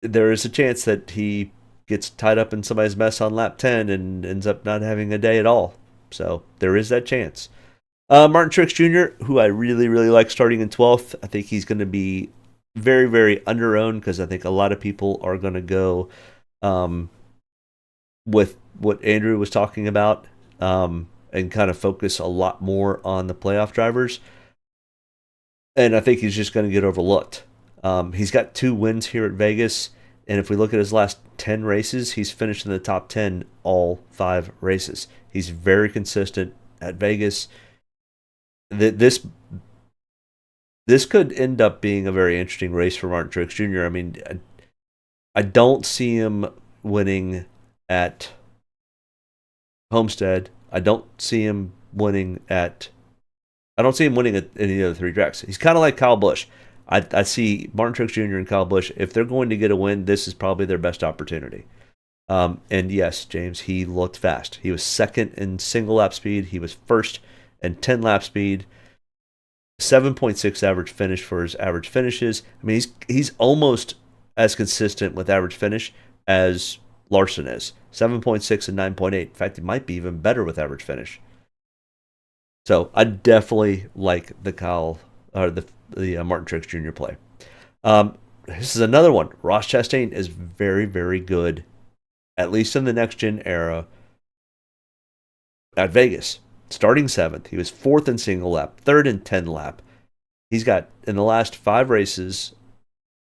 There is a chance that he gets tied up in somebody's mess on lap 10 and ends up not having a day at all. So there is that chance. Martin Truex Jr., who I really, really like starting in 12th. I think he's going to be very, very under-owned because I think a lot of people are going to go with what Andrew was talking about and kind of focus a lot more on the playoff drivers. And I think he's just going to get overlooked. He's got 2 wins here at Vegas, and if we look at his last 10 races, he's finished in the top 10 all 5 races. He's very consistent at Vegas. This could end up being a very interesting race for Martin Truex Jr. I mean, I don't see him winning at Homestead. I don't see him winning at any of the other 3 tracks. He's kind of like Kyle Busch. I see Martin Truex Jr. and Kyle Busch, if they're going to get a win, this is probably their best opportunity. And yes, James, he looked fast. He was second in single lap speed. He was first in 10 lap speed. 7.6 average finish for his average finishes. I mean, he's almost as consistent with average finish as Larson is. 7.6 and 9.8. In fact, it might be even better with average finish. So I definitely like the Martin Truex Jr. play. This is another one. Ross Chastain is very, very good, at least in the next gen era, at Vegas. Starting 7th. He was 4th in single lap, 3rd in 10 lap. He's got, in the last 5 races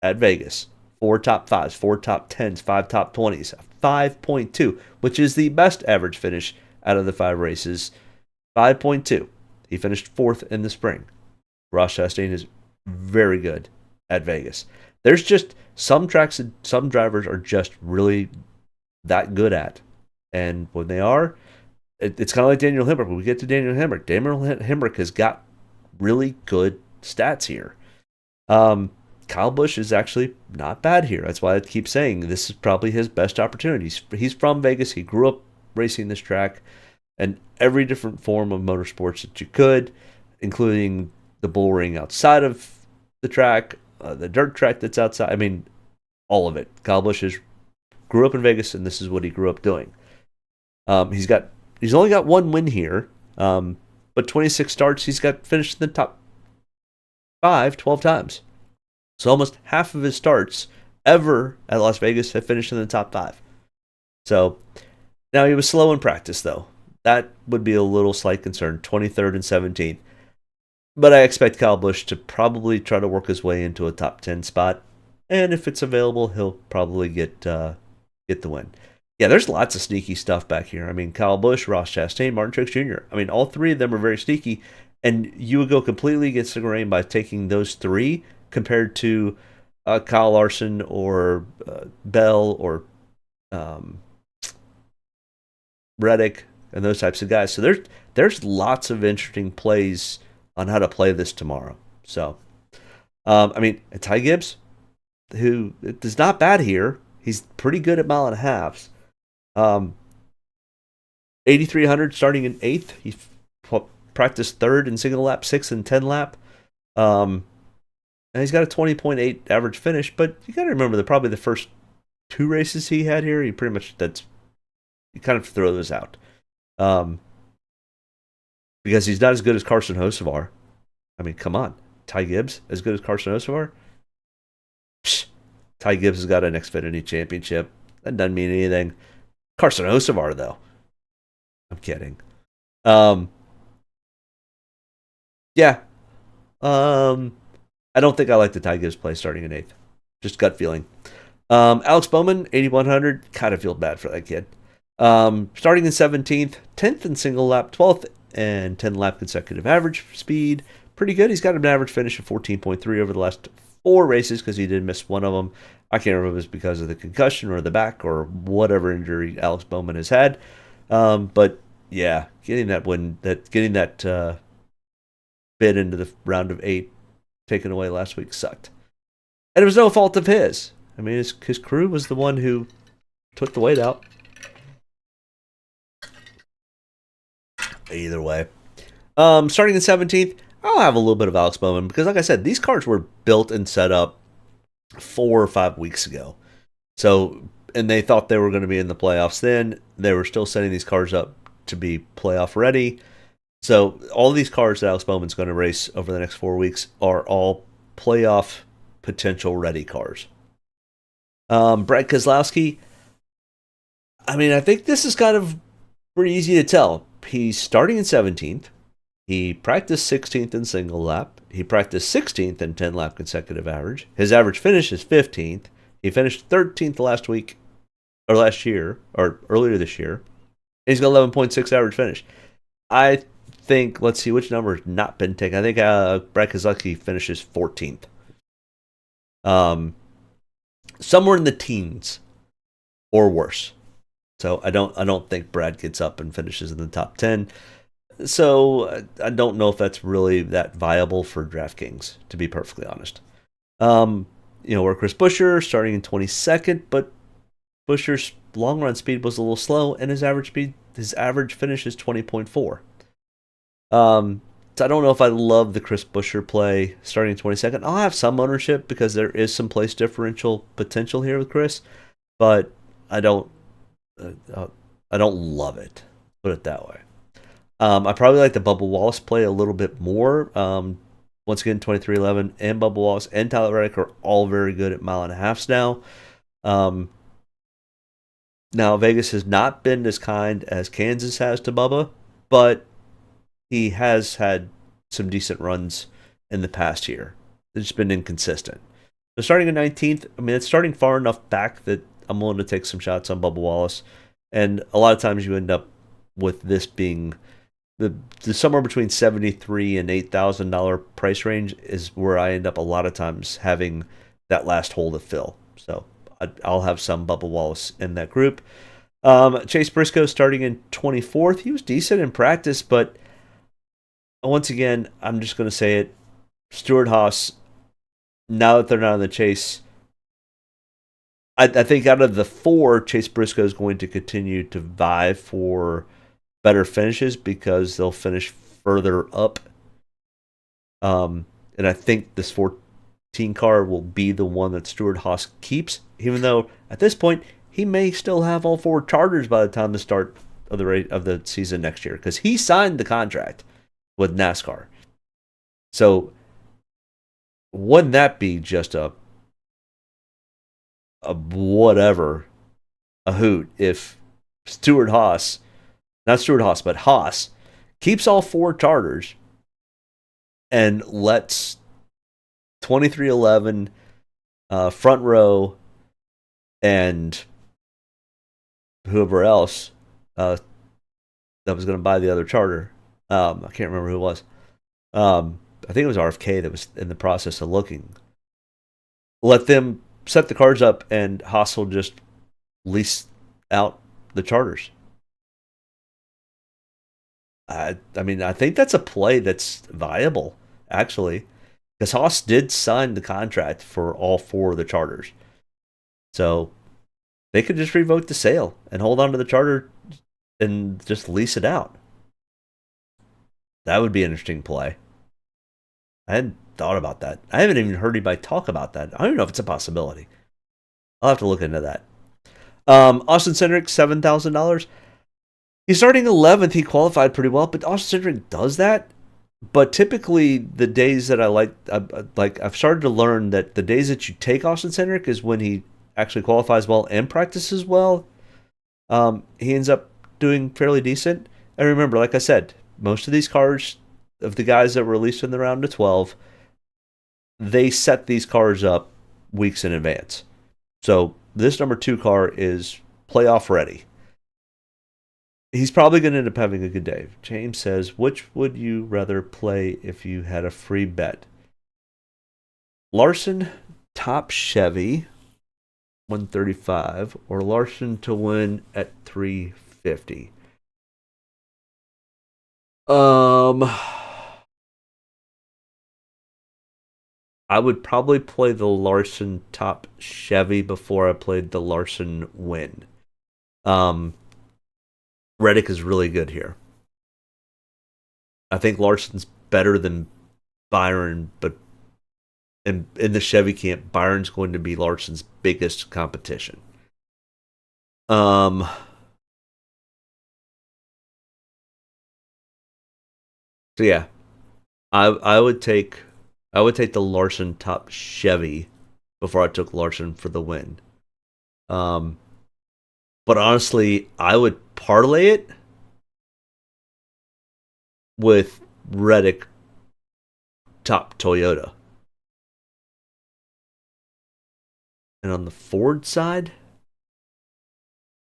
at Vegas, 4 top 5s, 4 top 10s, 5 top 20s, 5.2, which is the best average finish out of the 5 races. 5.2. He finished 4th in the spring. Ross Chastain is very good at Vegas. There's just some tracks that some drivers are just really that good at. And when they are, it's kind of like Daniel Hemrick. When we get to Daniel Hemrick has got really good stats here. Kyle Busch is actually not bad here. That's why I keep saying this is probably his best opportunity. He's from Vegas. He grew up racing this track and every different form of motorsports that you could, including the bull ring outside of the track, the dirt track that's outside. I mean, all of it. Kyle Busch is grew up in Vegas, and this is what he grew up doing. He's only got one win here, but 26 starts. He's got finished in the top 12 times. So almost half of his starts ever at Las Vegas have finished in the top 5. So now he was slow in practice, though. That would be a little slight concern. 23rd and 17th. But I expect Kyle Busch to probably try to work his way into a top 10 spot. And if it's available, he'll probably get the win. Yeah, there's lots of sneaky stuff back here. I mean, Kyle Busch, Ross Chastain, Martin Truex Jr. I mean, all three of them are very sneaky. And you would go completely against the grain by taking those three compared to Kyle Larson or Bell or Reddick and those types of guys. So there's lots of interesting plays on how to play this tomorrow. So, I mean, Ty Gibbs, who is not bad here. He's pretty good at mile and a halves. 8,300 starting in 8th. He practiced 3rd in single lap, 6th in 10 lap. And he's got a 20.8 average finish, but you got to remember that probably the first 2 races he had here, you kind of throw those out. Because he's not as good as Carson Hocevar. I mean, come on. Ty Gibbs, as good as Carson Hocevar? Psh, Ty Gibbs has got an Xfinity championship. That doesn't mean anything. Carson Hocevar, though. I'm kidding. Yeah. I don't think I like the Ty Gibbs play starting in 8th. Just gut feeling. Alex Bowman, 8,100. Kind of feel bad for that kid. Starting in 17th, 10th in single lap, 12th and 10 lap consecutive average speed. Pretty good. He's got an average finish of 14.3 over the last 4 races because he did miss one of them. I can't remember if it was because of the concussion or the back or whatever injury Alex Bowman has had. But yeah, getting that bid into the round of 8 taken away last week sucked. And it was no fault of his. I mean, his crew was the one who took the weight out. Either way. Starting in 17th, I'll have a little bit of Alex Bowman because, like I said, these cars were built and set up 4 or 5 weeks ago. So, and they thought they were going to be in the playoffs then. They were still setting these cars up to be playoff ready. So, all these cars that Alex Bowman's going to race over the next 4 weeks are all playoff potential ready cars. Brad Keselowski, I mean, I think this is kind of pretty easy to tell. He's starting in 17th. He practiced 16th in single lap. He practiced 16th in 10 lap consecutive average. His average finish is 15th. He finished 13th last year, or earlier this year. He's got 11.6 average finish. I think, let's see, which number has not been taken? I think Brad Keselowski finishes 14th. Somewhere in the teens or worse. So I don't think Brad gets up and finishes in the top 10. So I don't know if that's really that viable for Draftkings, to be perfectly honest. Where Chris Buescher starting in 22nd, but Buescher's long run speed was a little slow, and his average finish is 20.4. So I don't know if I love the Chris Buescher play starting in 22nd. I'll have some ownership because there is some place differential potential here with Chris, but I don't love it. Put it that way. I probably like the Bubba Wallace play a little bit more. Once again, 23-11 and Bubba Wallace and Tyler Reddick are all very good at mile and a halves now. Now, Vegas has not been as kind as Kansas has to Bubba, but he has had some decent runs in the past year. It's just been inconsistent. So starting in 19th, I mean, it's starting far enough back that I'm willing to take some shots on Bubba Wallace. And a lot of times you end up with this being the somewhere between $73,000 and $8,000 price range is where I end up a lot of times having that last hole to fill. So I'll have some Bubba Wallace in that group. Chase Briscoe starting in 24th. He was decent in practice, but once again, I'm just going to say it. Stewart-Haas, now that they're not in the chase, I think out of the 4, Chase Briscoe is going to continue to vie for better finishes because they'll finish further up. And I think this 14 car will be the one that Stewart-Haas keeps, even though at this point he may still have all 4 charters by the time the start of the season next year, because he signed the contract with NASCAR. So wouldn't that be just a whatever, a hoot, if Haas keeps all 4 charters and lets 2311, Front Row, and whoever else that was going to buy the other charter. I can't remember who it was. I think it was RFK that was in the process of looking. Let them set the cards up, and Haas will just lease out the charters. I mean, I think that's a play that's viable, actually, because Haas did sign the contract for all 4 of the charters. So they could just revoke the sale and hold on to the charter and just lease it out. That would be an interesting play. I hadn't thought about that. I haven't even heard anybody talk about that. I don't even know if it's a possibility. I'll have to look into that. Austin Cindric, $7,000. He's starting 11th. He qualified pretty well, but Austin Cindric does that. But typically, the days that I've started to learn that the days that you take Austin Cindric is when he actually qualifies well and practices well. He ends up doing fairly decent. And remember, like I said, most of these cars, of the guys that were released in the round of 12, they set these cars up weeks in advance. So this number 2 car is playoff ready. He's probably going to end up having a good day. James says, which would you rather play if you had a free bet? Larson top Chevy, 135, or Larson to win at 350? I would probably play the Larson top Chevy before I played the Larson win. Reddick is really good here. I think Larson's better than Byron, but in the Chevy camp, Byron's going to be Larson's biggest competition. So yeah, I would take the Larson top Chevy before I took Larson for the win. But honestly, I would parlay it with Reddick top Toyota. And on the Ford side,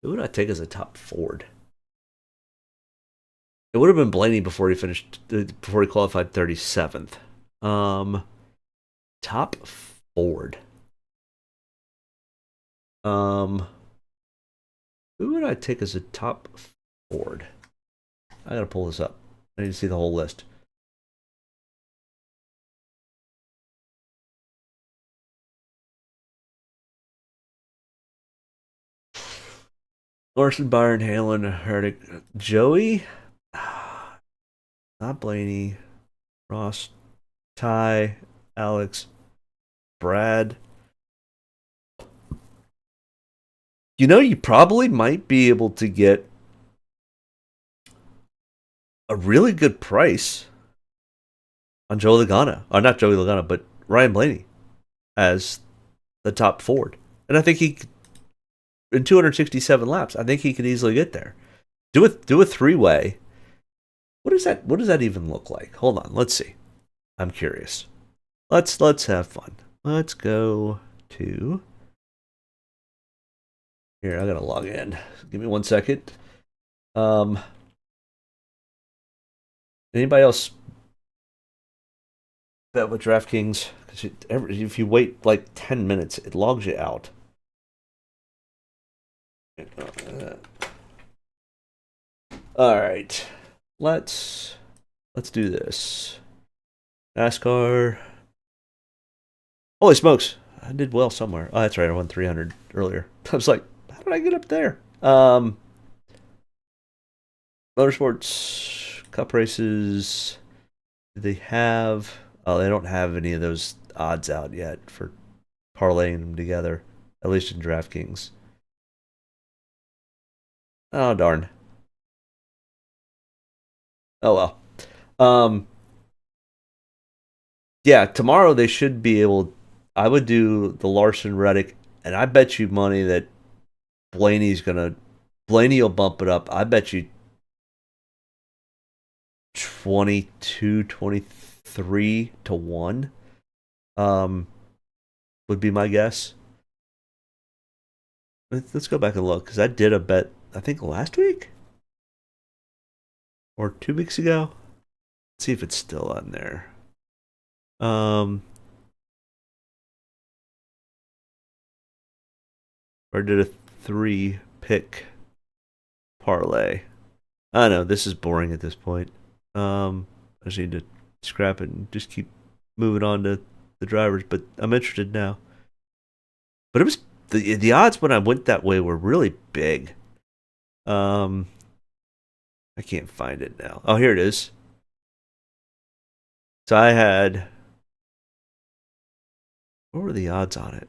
who would I take as a top Ford? It would have been Blaney before he qualified 37th. Top Ford. Who would I take as a top Ford? I gotta pull this up. I need to see the whole list. Larson, Byron, Halen, Herdick, Joey, not Blaney, Ross, Ty, Alex, Brad. You know, you probably might be able to get a really good price on Joey Logano. Or not Joey Logano, but Ryan Blaney as the top Ford. And I think he, in 267 laps, I think he could easily get there. Do a 3-way. What does that even look like? Hold on, let's see. I'm curious. Let's have fun. Let's go to here. I gotta log in. Give me 1 second. Anybody else bet with DraftKings? Because if you wait like 10 minutes, it logs you out. All right, let's do this. NASCAR. Holy smokes! I did well somewhere. Oh, that's right. I won 300 earlier. I was like, how did I get up there? Motorsports Cup races. Do they have? Oh, they don't have any of those odds out yet for parlaying them together. At least in DraftKings. Oh, darn. Oh, well. Um, yeah, tomorrow they should be able. I would do the Larson Reddick, and I bet you money that Blaney will bump it up. I bet you 22, 23 to 1. Um, would be my guess. Let's go back and look, because I did a bet, I think last week or 2 weeks ago. Let's see if it's still on there. Or did a 3-pick parlay. I know this is boring at this point. I just need to scrap it and just keep moving on to the drivers, but I'm interested now. But it was the odds when I went that way were really big. I can't find it now. Oh, here it is. So I had, what were the odds on it?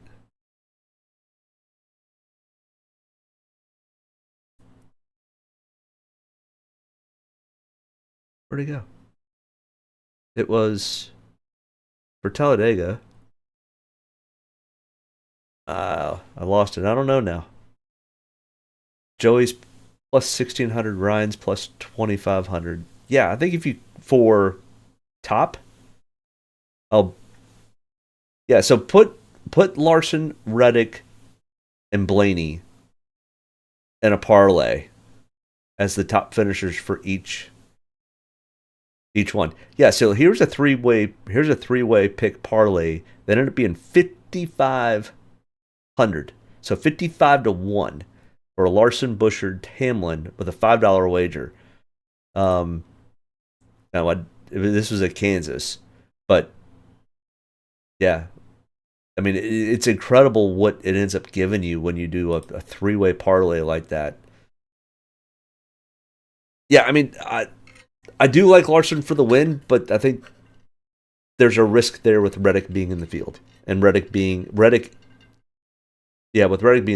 Where'd it go? It was for Talladega. I lost it. I don't know now. Joey's plus 1,600, Ryan's plus 2,500. Yeah, I think if you, for top, oh, yeah, so put Larson, Reddick, and Blaney in a parlay as the top finishers for each one. Yeah, so here's a three-way pick parlay that ended up being 5,500. So 55 to 1 for Larson, Buschard, Hamlin with a $5 wager. Now this was at Kansas, but yeah, I mean it's incredible what it ends up giving you when you do a 3-way parlay like that. Yeah, I mean I do like Larson for the win, but I think there's a risk there with Reddick being in the field and Reddick being in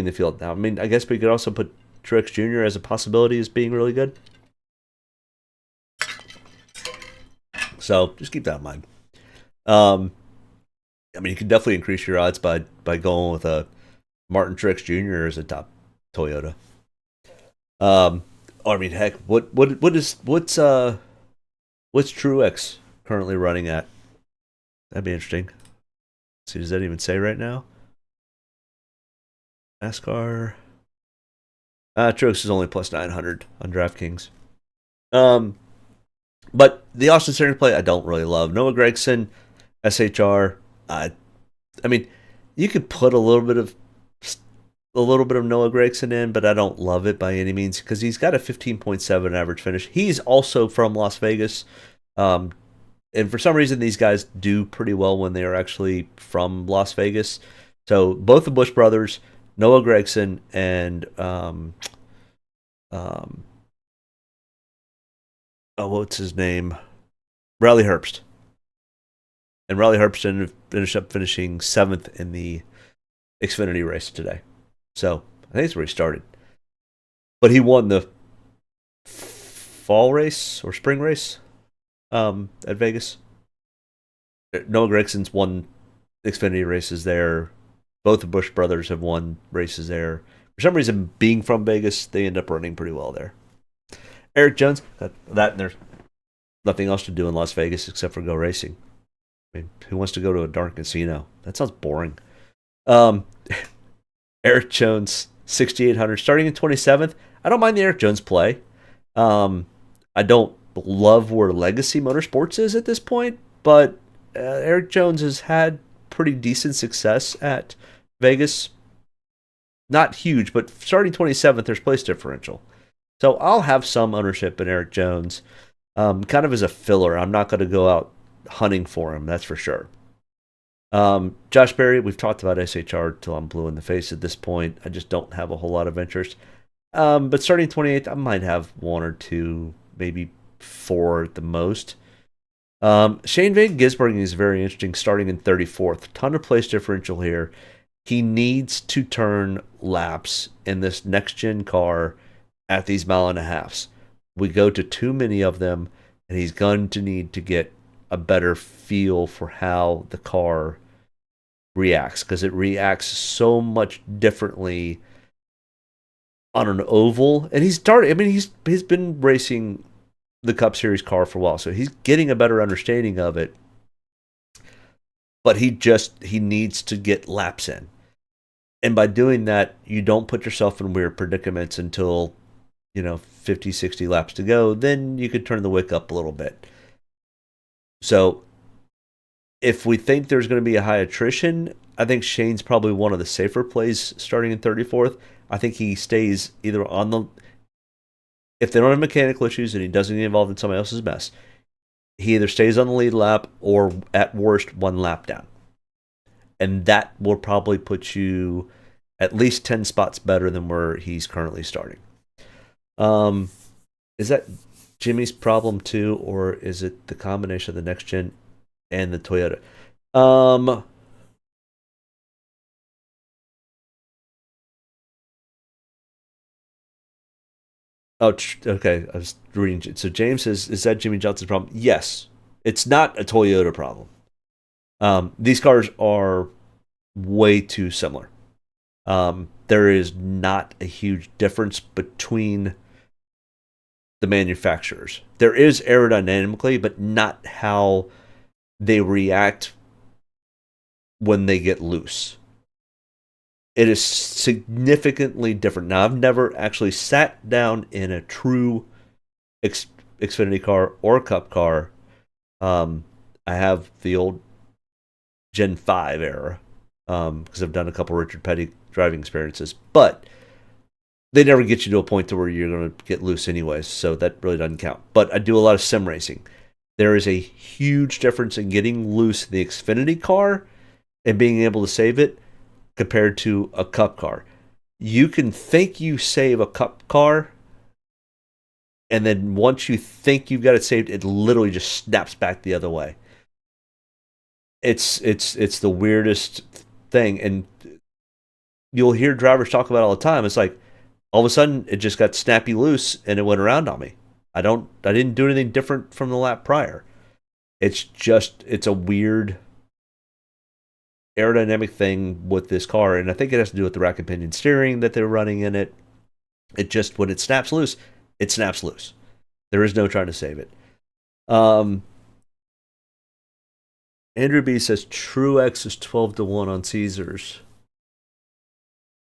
the field. Now, I mean, I guess we could also put Truex Jr. as a possibility as being really good. So just keep that in mind. I mean, you can definitely increase your odds by going with a Martin Truex Jr. as a top Toyota. I mean, heck, what's Truex currently running at? That'd be interesting. Let's see, does that even say right now? Nascar. Truex is only plus 900 on Draftkings. But the Austin Center play I don't really love. Noah Gragson, SHR. I mean, you could put a little bit of Noah Gragson in, but I don't love it by any means because he's got a 15.7 average finish. He's also from Las Vegas. And for some reason, these guys do pretty well when they are actually from Las Vegas. So both the Busch brothers, Noah Gragson, and what's his name? Riley Herbst. And Riley Herbst finished up finishing 7th in the Xfinity race today. So I think it's where he started. But he won the fall race or spring race at Vegas. Noah Gragson's won Xfinity races there. Both the Busch brothers have won races there. For some reason, being from Vegas, they end up running pretty well there. Eric Jones, that and there's nothing else to do in Las Vegas except for go racing. I mean, who wants to go to a dark casino? That sounds boring. Eric Jones, 6,800, starting in 27th. I don't mind the Eric Jones play. I don't love where Legacy Motorsports is at this point, but Eric Jones has had pretty decent success at Vegas. Not huge, but starting 27th, there's place differential. So I'll have some ownership in Eric Jones, kind of as a filler. I'm not going to go out hunting for him, that's for sure. Josh Berry, we've talked about SHR till I'm blue in the face at this point. I just don't have a whole lot of interest. But starting 28th, I might have 1 or 2, maybe 4 at the most. Shane Van Gisbergen is very interesting, starting in 34th. Ton of place differential here. He needs to turn laps in this next-gen car at these mile and a halves. We go to too many of them, and he's going to need to get a better feel for how the car reacts, because it reacts so much differently on an oval. And he's been racing the Cup Series car for a while, so he's getting a better understanding of it. But he needs to get laps in. And by doing that, you don't put yourself in weird predicaments until, 50, 60 laps to go. Then you could turn the wick up a little bit. So if we think there's going to be a high attrition, I think Shane's probably one of the safer plays starting in 34th. I think he stays either on the... If they don't have mechanical issues and he doesn't get involved in somebody else's mess, he either stays on the lead lap or at worst 1 lap down. And that will probably put you at least 10 spots better than where he's currently starting. Is that Jimmy's problem too, or is it the combination of the next gen and the Toyota? Okay. I was reading. So James says, is that Jimmy Johnson's problem? Yes. It's not a Toyota problem. These cars are way too similar. There is not a huge difference between the manufacturers. There is aerodynamically, but not how they react when they get loose. It is significantly different. Now, I've never actually sat down in a true Xfinity car or Cup car. I have the old Gen 5 era because I've done a couple Richard Petty driving experiences, but they never get you to a point to where you're going to get loose anyways, so that really doesn't count. But I do a lot of sim racing. There is a huge difference in getting loose in the Xfinity car and being able to save it compared to a Cup car. You can think you save a Cup car, and then once you think you've got it saved, it literally just snaps back the other way. It's the weirdest thing, and you'll hear drivers talk about it all the time. It's like all of a sudden it just got snappy loose and it went around on me. I didn't do anything different from the lap prior. It's a weird aerodynamic thing with this car, and I think it has to do with the rack and pinion steering that they're running in it. It just, when it snaps loose, it snaps loose. There is no trying to save it. Andrew B says Truex is 12-1 on Caesars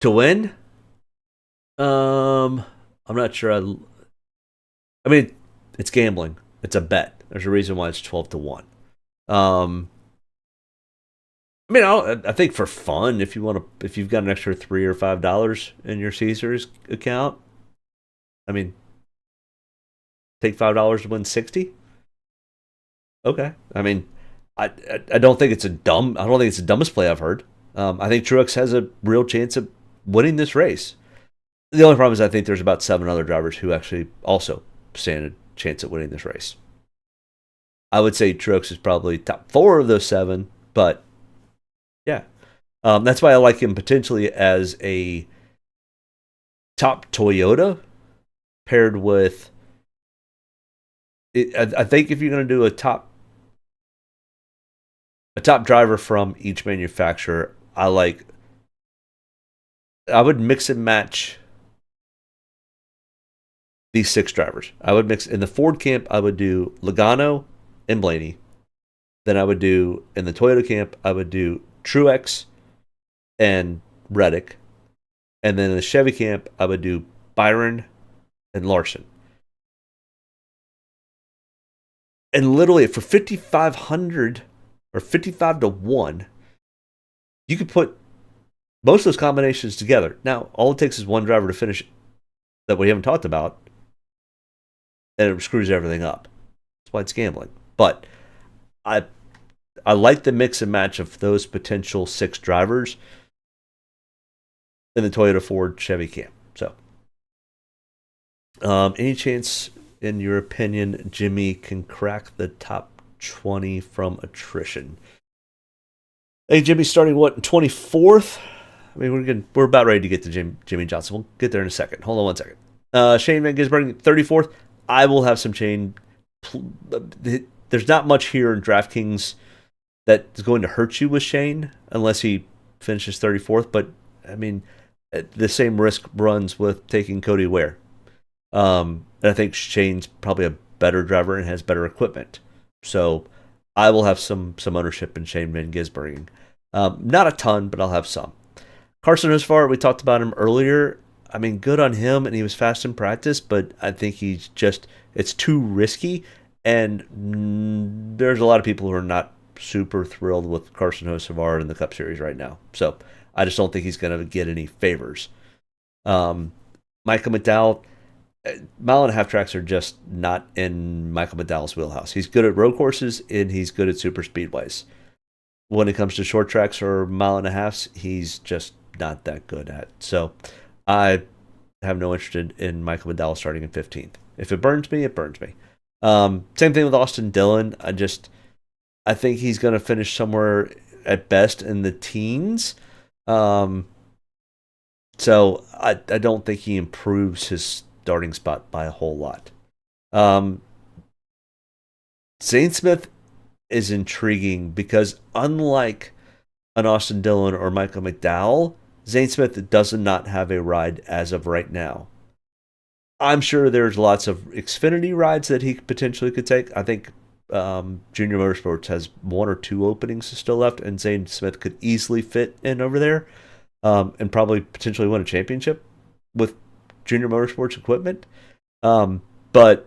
to win. I'm not sure. I mean, it's gambling. It's a bet. There's a reason why it's 12-1. I think for fun, if you've got an extra $3 or $5 in your Caesars account, take $5 to win 60. Okay. I don't think it's the dumbest play I've heard. I think Truex has a real chance of winning this race. The only problem is I think there's about 7 other drivers who actually also stand a chance at winning this race. I would say Truex is probably top 4 of those 7, but yeah. That's why I like him potentially as a top Toyota paired with... I think if you're going to do a top driver from each manufacturer, I would mix and match these 6 drivers. I would mix in the Ford camp. I would do Logano and Blaney. Then I would do in the Toyota camp. I would do Truex and Reddick, and then in the Chevy camp, I would do Byron and Larson. And literally, for 5,500 or 55-1, you could put most of those combinations together. Now, all it takes is one driver to finish that we haven't talked about, and it screws everything up. That's why it's gambling. But I like the mix and match of those potential 6 drivers in the Toyota, Ford, Chevy camp. So, any chance, in your opinion, Jimmy can crack the top 20 from attrition? Hey, Jimmy's starting what, 24th? We're about ready to get to Jimmy Johnson. We'll get there in a second. Hold on one second. Shane Van Gisbergen, 34th. I will have some Shane. There's not much here in DraftKings that's going to hurt you with Shane unless he finishes 34th. But, I mean, the same risk runs with taking Cody Ware. And I think Shane's probably a better driver and has better equipment. So I will have some ownership in Shane Van Gisbergen. Not a ton, but I'll have some. Carson Hocevar, we talked about him earlier. I mean, good on him, and he was fast in practice, but I think it's too risky, and there's a lot of people who are not super thrilled with Carson Hocevar in the Cup Series right now. So I just don't think he's going to get any favors. Michael McDowell, mile and a half tracks are just not in Michael McDowell's wheelhouse. He's good at road courses, and he's good at super speedways. When it comes to short tracks or mile and a halves, he's just not that good at. So I have no interest in Michael McDowell starting in 15th. If it burns me, it burns me. Same thing with Austin Dillon. I think he's going to finish somewhere at best in the teens. So I don't think he improves his starting spot by a whole lot. Zane Smith is intriguing because unlike an Austin Dillon or Michael McDowell, Zane Smith does not have a ride as of right now. I'm sure there's lots of Xfinity rides that he potentially could take. I think Junior Motorsports has 1 or 2 openings still left, and Zane Smith could easily fit in over there and probably potentially win a championship with Junior Motorsports equipment. But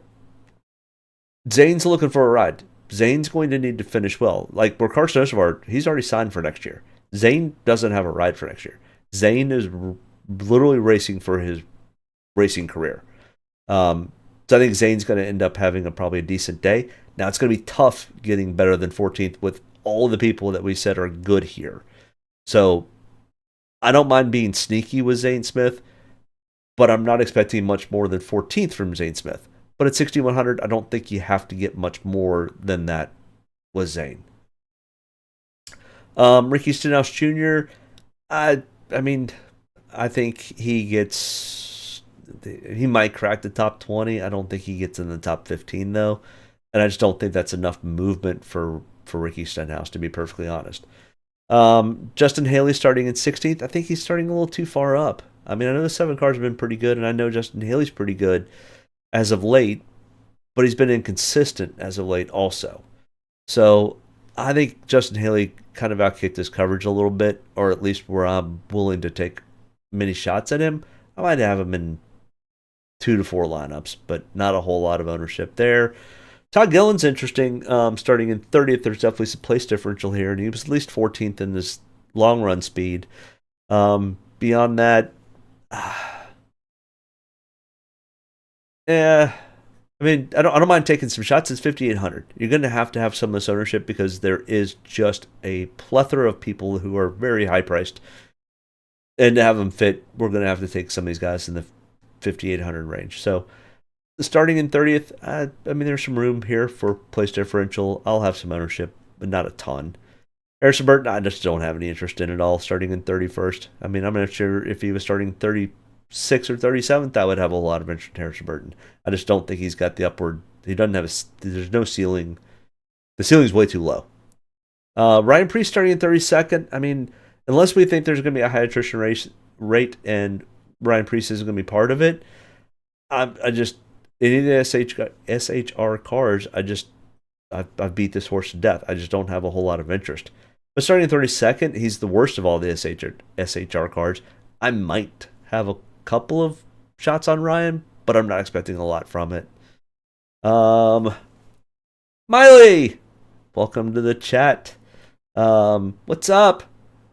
Zane's looking for a ride. Zane's going to need to finish well. Like where Carson Hocevar, he's already signed for next year. Zane doesn't have a ride for next year. Zane is literally racing for his racing career. So I think Zane's going to end up having probably a decent day. Now it's going to be tough getting better than 14th with all the people that we said are good here. So I don't mind being sneaky with Zane Smith, but I'm not expecting much more than 14th from Zane Smith. But at 6,100, I don't think you have to get much more than that with Zane. Ricky Stenhouse Jr., I think he might crack the top 20. I don't think he gets in the top 15, though. And I just don't think that's enough movement for Ricky Stenhouse, to be perfectly honest. Justin Haley starting in 16th. I think he's starting a little too far up. I mean, I know the 7 cars have been pretty good, and I know Justin Haley's pretty good as of late, but he's been inconsistent as of late also. So I think Justin Haley kind of outkicked his coverage a little bit, or at least where I'm willing to take many shots at him. I might have him in 2 to 4 lineups, but not a whole lot of ownership there. Todd Gilliland's interesting. Starting in 30th, there's definitely some place differential here, and he was at least 14th in this long run speed. Beyond that, yeah, I mean, I don't mind taking some shots. It's 5,800. You're going to have some of this ownership because there is just a plethora of people who are very high priced, and to have them fit, we're going to have to take some of these guys in the 5,800 range. So starting in 30th, I mean, there's some room here for place differential. I'll have some ownership, but not a ton. Harrison Burton, I just don't have any interest in at all. Starting in 31st, I mean, I'm not sure if he was starting 36th or 37th, I would have a lot of interest in Harrison Burton. I just don't think he's got the upward. He doesn't have there's no ceiling. The ceiling's way too low. Ryan Preece starting in 32nd. I mean, unless we think there's going to be a high attrition rate and Ryan Preece isn't going to be part of it, I just any of the SHR cars, I've beat this horse to death. I just don't have a whole lot of interest. But starting in 32nd, he's the worst of all the SHR cars. I might have a couple of shots on Ryan, but I'm not expecting a lot from it. Miley, welcome to the chat. What's up?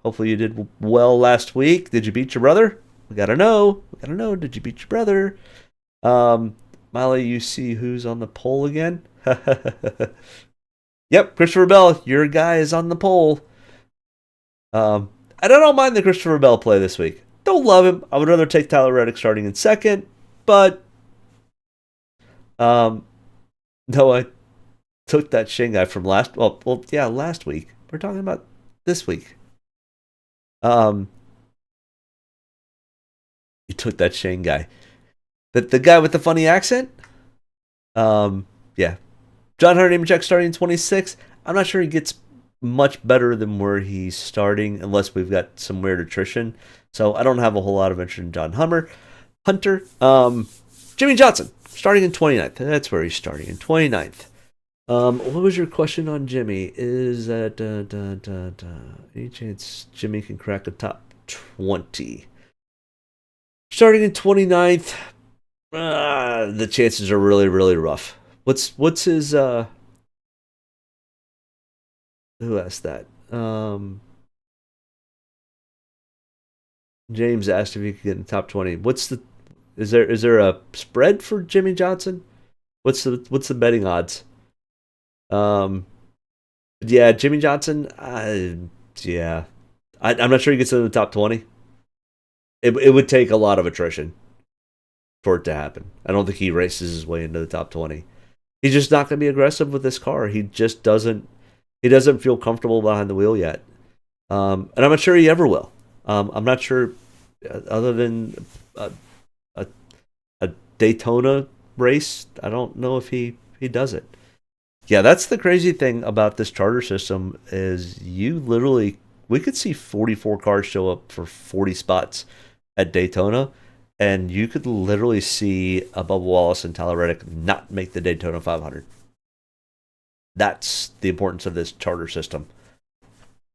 Hopefully you did well last week. Did you beat your brother? We gotta know. Did you beat your brother? Miley, you see who's on the poll again? Yep, Christopher Bell, your guy is on the poll. I don't mind the Christopher Bell play this week. Don't love him. I would rather take Tyler Reddick starting in 2nd, but no, I took that Shane guy from last week. We're talking about this week. You took that Shane guy. The guy with the funny accent? Yeah. John Hunter Nemechek starting in 26. I'm not sure he gets much better than where he's starting unless we've got some weird attrition. So I don't have a whole lot of interest in John Hunter. Jimmy Johnson starting in 29th. That's where he's starting in 29th. What was your question on Jimmy? Is that any chance Jimmy can crack a top 20? Starting in 29th, the chances are really, really rough. What's his who asked that? James asked if he could get in the top 20. Is there a spread for Jimmy Johnson? What's the betting odds? Yeah, Jimmy Johnson. Yeah, I'm not sure he gets in the top 20. It would take a lot of attrition for it to happen. I don't think he races his way into the top 20. He's just not going to be aggressive with this car. He just doesn't. He doesn't feel comfortable behind the wheel yet, and I'm not sure he ever will. I'm not sure, other than a Daytona race. I don't know if he does it. Yeah, that's the crazy thing about this charter system is we could see 44 cars show up for 40 spots at Daytona, and you could literally see Bubba Wallace and Tyler Reddick not make the Daytona 500. That's the importance of this charter system,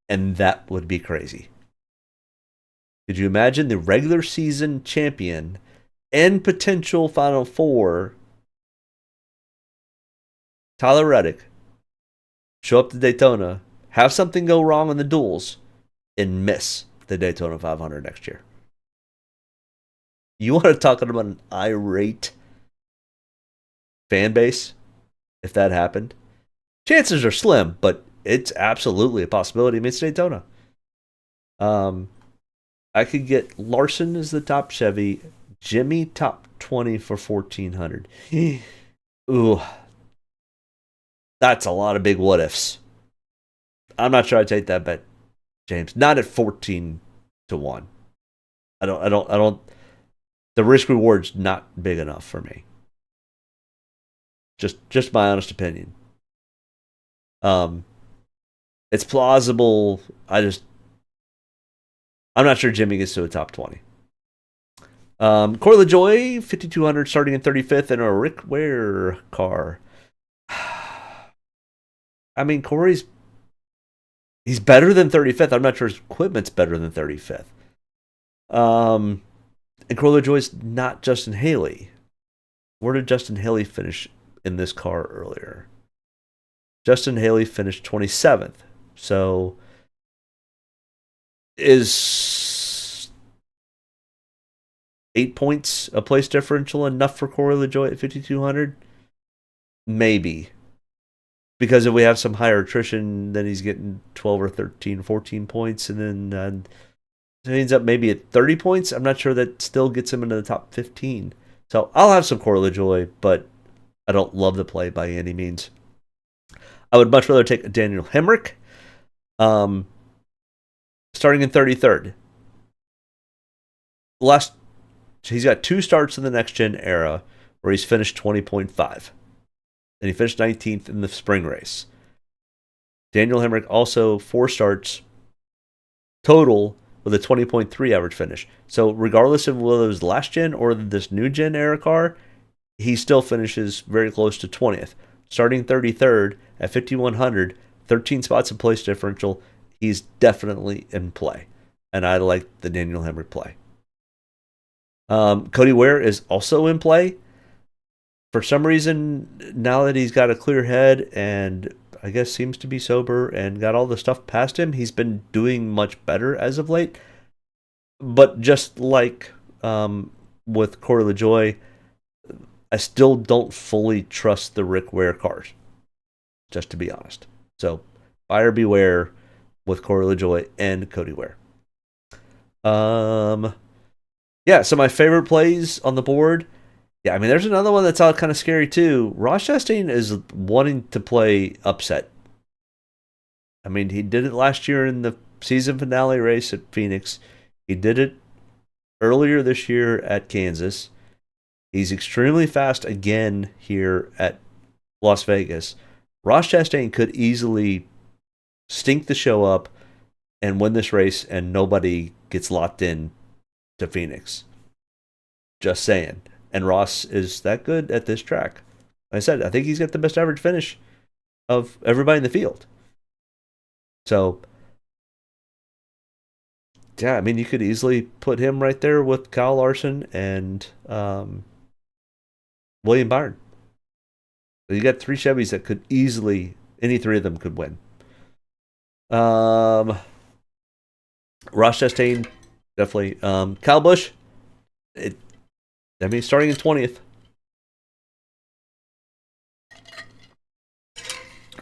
and that would be crazy. Could you imagine the regular season champion and potential Final Four, Tyler Reddick, show up to Daytona, have something go wrong in the duels, and miss the Daytona 500 next year? You want to talk about an irate fan base if that happened? Chances are slim, but it's absolutely a possibility. I mean, it's Daytona. I could get Larson as the top Chevy, Jimmy top 20 for 1,400. Ooh, that's a lot of big what ifs. I'm not sure I'd take that bet, James. Not at 14 to 1. I don't. The risk reward's not big enough for me. Just my honest opinion. It's plausible. I'm not sure Jimmy gets to a top 20. Corey LaJoy, 5,200, starting in 35th in a Rick Ware car. I mean, he's better than 35th. I'm not sure his equipment's better than 35th. And Corey LaJoy's not Justin Haley. Where did Justin Haley finish in this car earlier? Justin Haley finished 27th. So is 8 points a place differential enough for Corey LaJoy at 5,200? Maybe. Because if we have some higher attrition, then he's getting 12 or 13, 14 points, and then it ends up maybe at 30 points. I'm not sure that still gets him into the top 15. So I'll have some Corey LaJoy, but I don't love the play by any means. I would much rather take Daniel Hemrick, starting in 33rd. He's got 2 starts in the next gen era where he's finished 20.5. And he finished 19th in the spring race. Daniel Hemrick also 4 starts total with a 20.3 average finish. So regardless of whether it was last gen or this new gen era car, he still finishes very close to 20th. Starting 33rd at 5,100, 13 spots of place differential, he's definitely in play. And I like the Daniel Hemrick play. Cody Ware is also in play. For some reason, now that he's got a clear head and I guess seems to be sober and got all the stuff past him, he's been doing much better as of late. But just like with Corey LaJoy, I still don't fully trust the Rick Ware cars, just to be honest. So buyer beware with Corey LaJoy and Cody Ware. Yeah, so my favorite plays on the board. Yeah, I mean, there's another one that's all kind of scary too. Ross Chastain is wanting to play upset. I mean, he did it last year in the season finale race at Phoenix. He did it earlier this year at Kansas. He's extremely fast again here at Las Vegas. Ross Chastain could easily stink the show up and win this race, and nobody gets locked in to Phoenix. Just saying. And Ross is that good at this track. Like I said, I think he's got the best average finish of everybody in the field. So, yeah, I mean, you could easily put him right there with Kyle Larson and William Byron. You got 3 Chevys that could easily, any 3 of them could win. Ross Chastain, definitely. Kyle Busch, starting in 20th.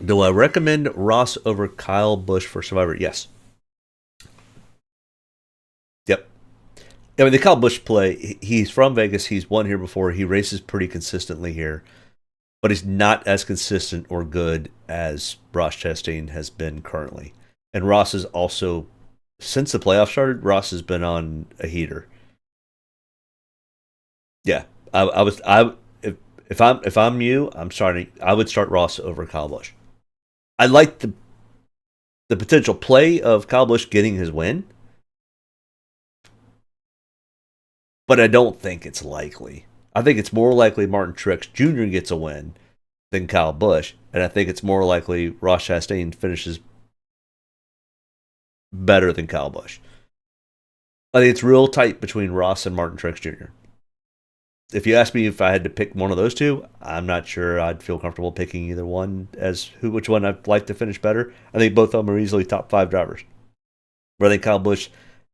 Do I recommend Ross over Kyle Busch for Survivor? Yes. Yep. I mean, the Kyle Busch play, he's from Vegas. He's won here before. He races pretty consistently here. But he's not as consistent or good as Ross Chastain has been currently. And Ross is also, since the playoffs started, Ross has been on a heater. Yeah. If I'm you, I would start Ross over Kyle Busch. I like the potential play of Kyle Busch getting his win, but I don't think it's likely. I think it's more likely Martin Truex Jr. gets a win than Kyle Busch, and I think it's more likely Ross Chastain finishes better than Kyle Busch. I think it's real tight between Ross and Martin Truex Jr. If you ask me if I had to pick one of those two, I'm not sure I'd feel comfortable picking either one as which one I'd like to finish better. I think both of them are easily top 5 drivers. But I think Kyle Busch,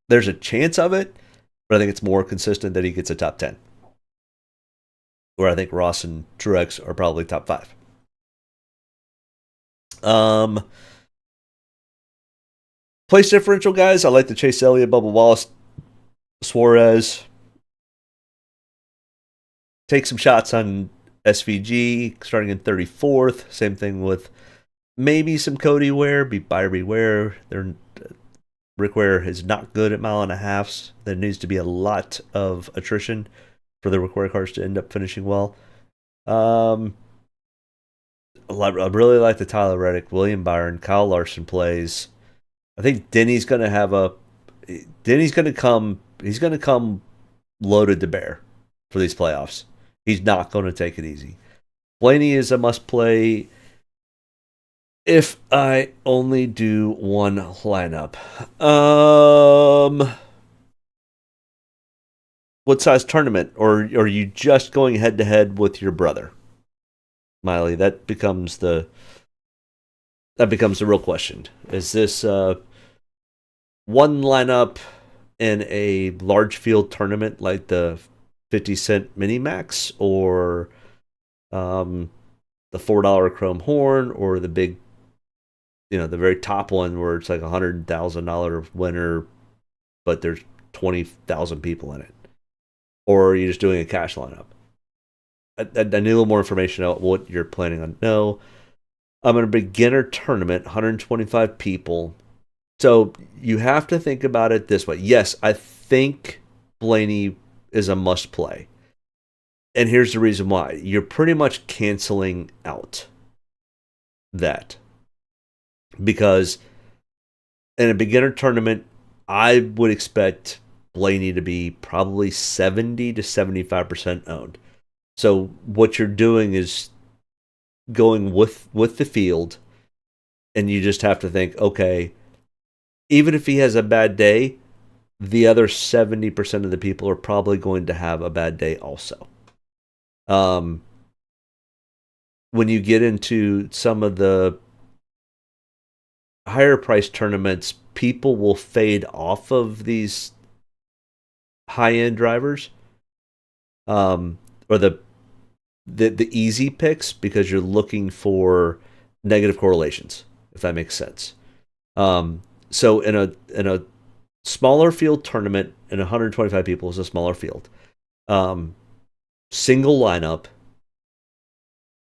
there's a chance of it, but I think it's more consistent that he gets a top 10. Where I think Ross and Truex are probably top 5. Place differential, guys. I like the Chase Elliott, Bubba Wallace, Suarez. Take some shots on SVG, starting in 34th. Same thing with maybe some Cody Ware. Buyer beware. Rick Ware is not good at mile and a halves. There needs to be a lot of attrition for the Rick Ware cars to end up finishing well. I really like the Tyler Reddick, William Byron, Kyle Larson plays. I think Denny's going to come loaded to bear for these playoffs. He's not going to take it easy. Blaney is a must play if I only do one lineup. What size tournament? Or are you just going head to head with your brother? Miley, that becomes the real question. Is this one lineup in a large field tournament like the 50-cent mini max, or the $4 chrome horn, or the big, the very top one where it's like $100,000 winner, but there's 20,000 people in it? Or are you just doing a cash lineup? I need a little more information about what you're planning on. No, I'm in a beginner tournament, 125 people. So you have to think about it this way. Yes, I think Blaney is a must play. And here's the reason why. You're pretty much canceling out that. Because in a beginner tournament, I would expect Blaney to be probably 70 to 75% owned. So what you're doing is going with the field, and you just have to think, okay, even if he has a bad day, the other 70% of the people are probably going to have a bad day also. When you get into some of the higher price tournaments, people will fade off of these high-end drivers, or the easy picks, because you're looking for negative correlations, if that makes sense. So in a smaller field tournament, and 125 people is a smaller field, single lineup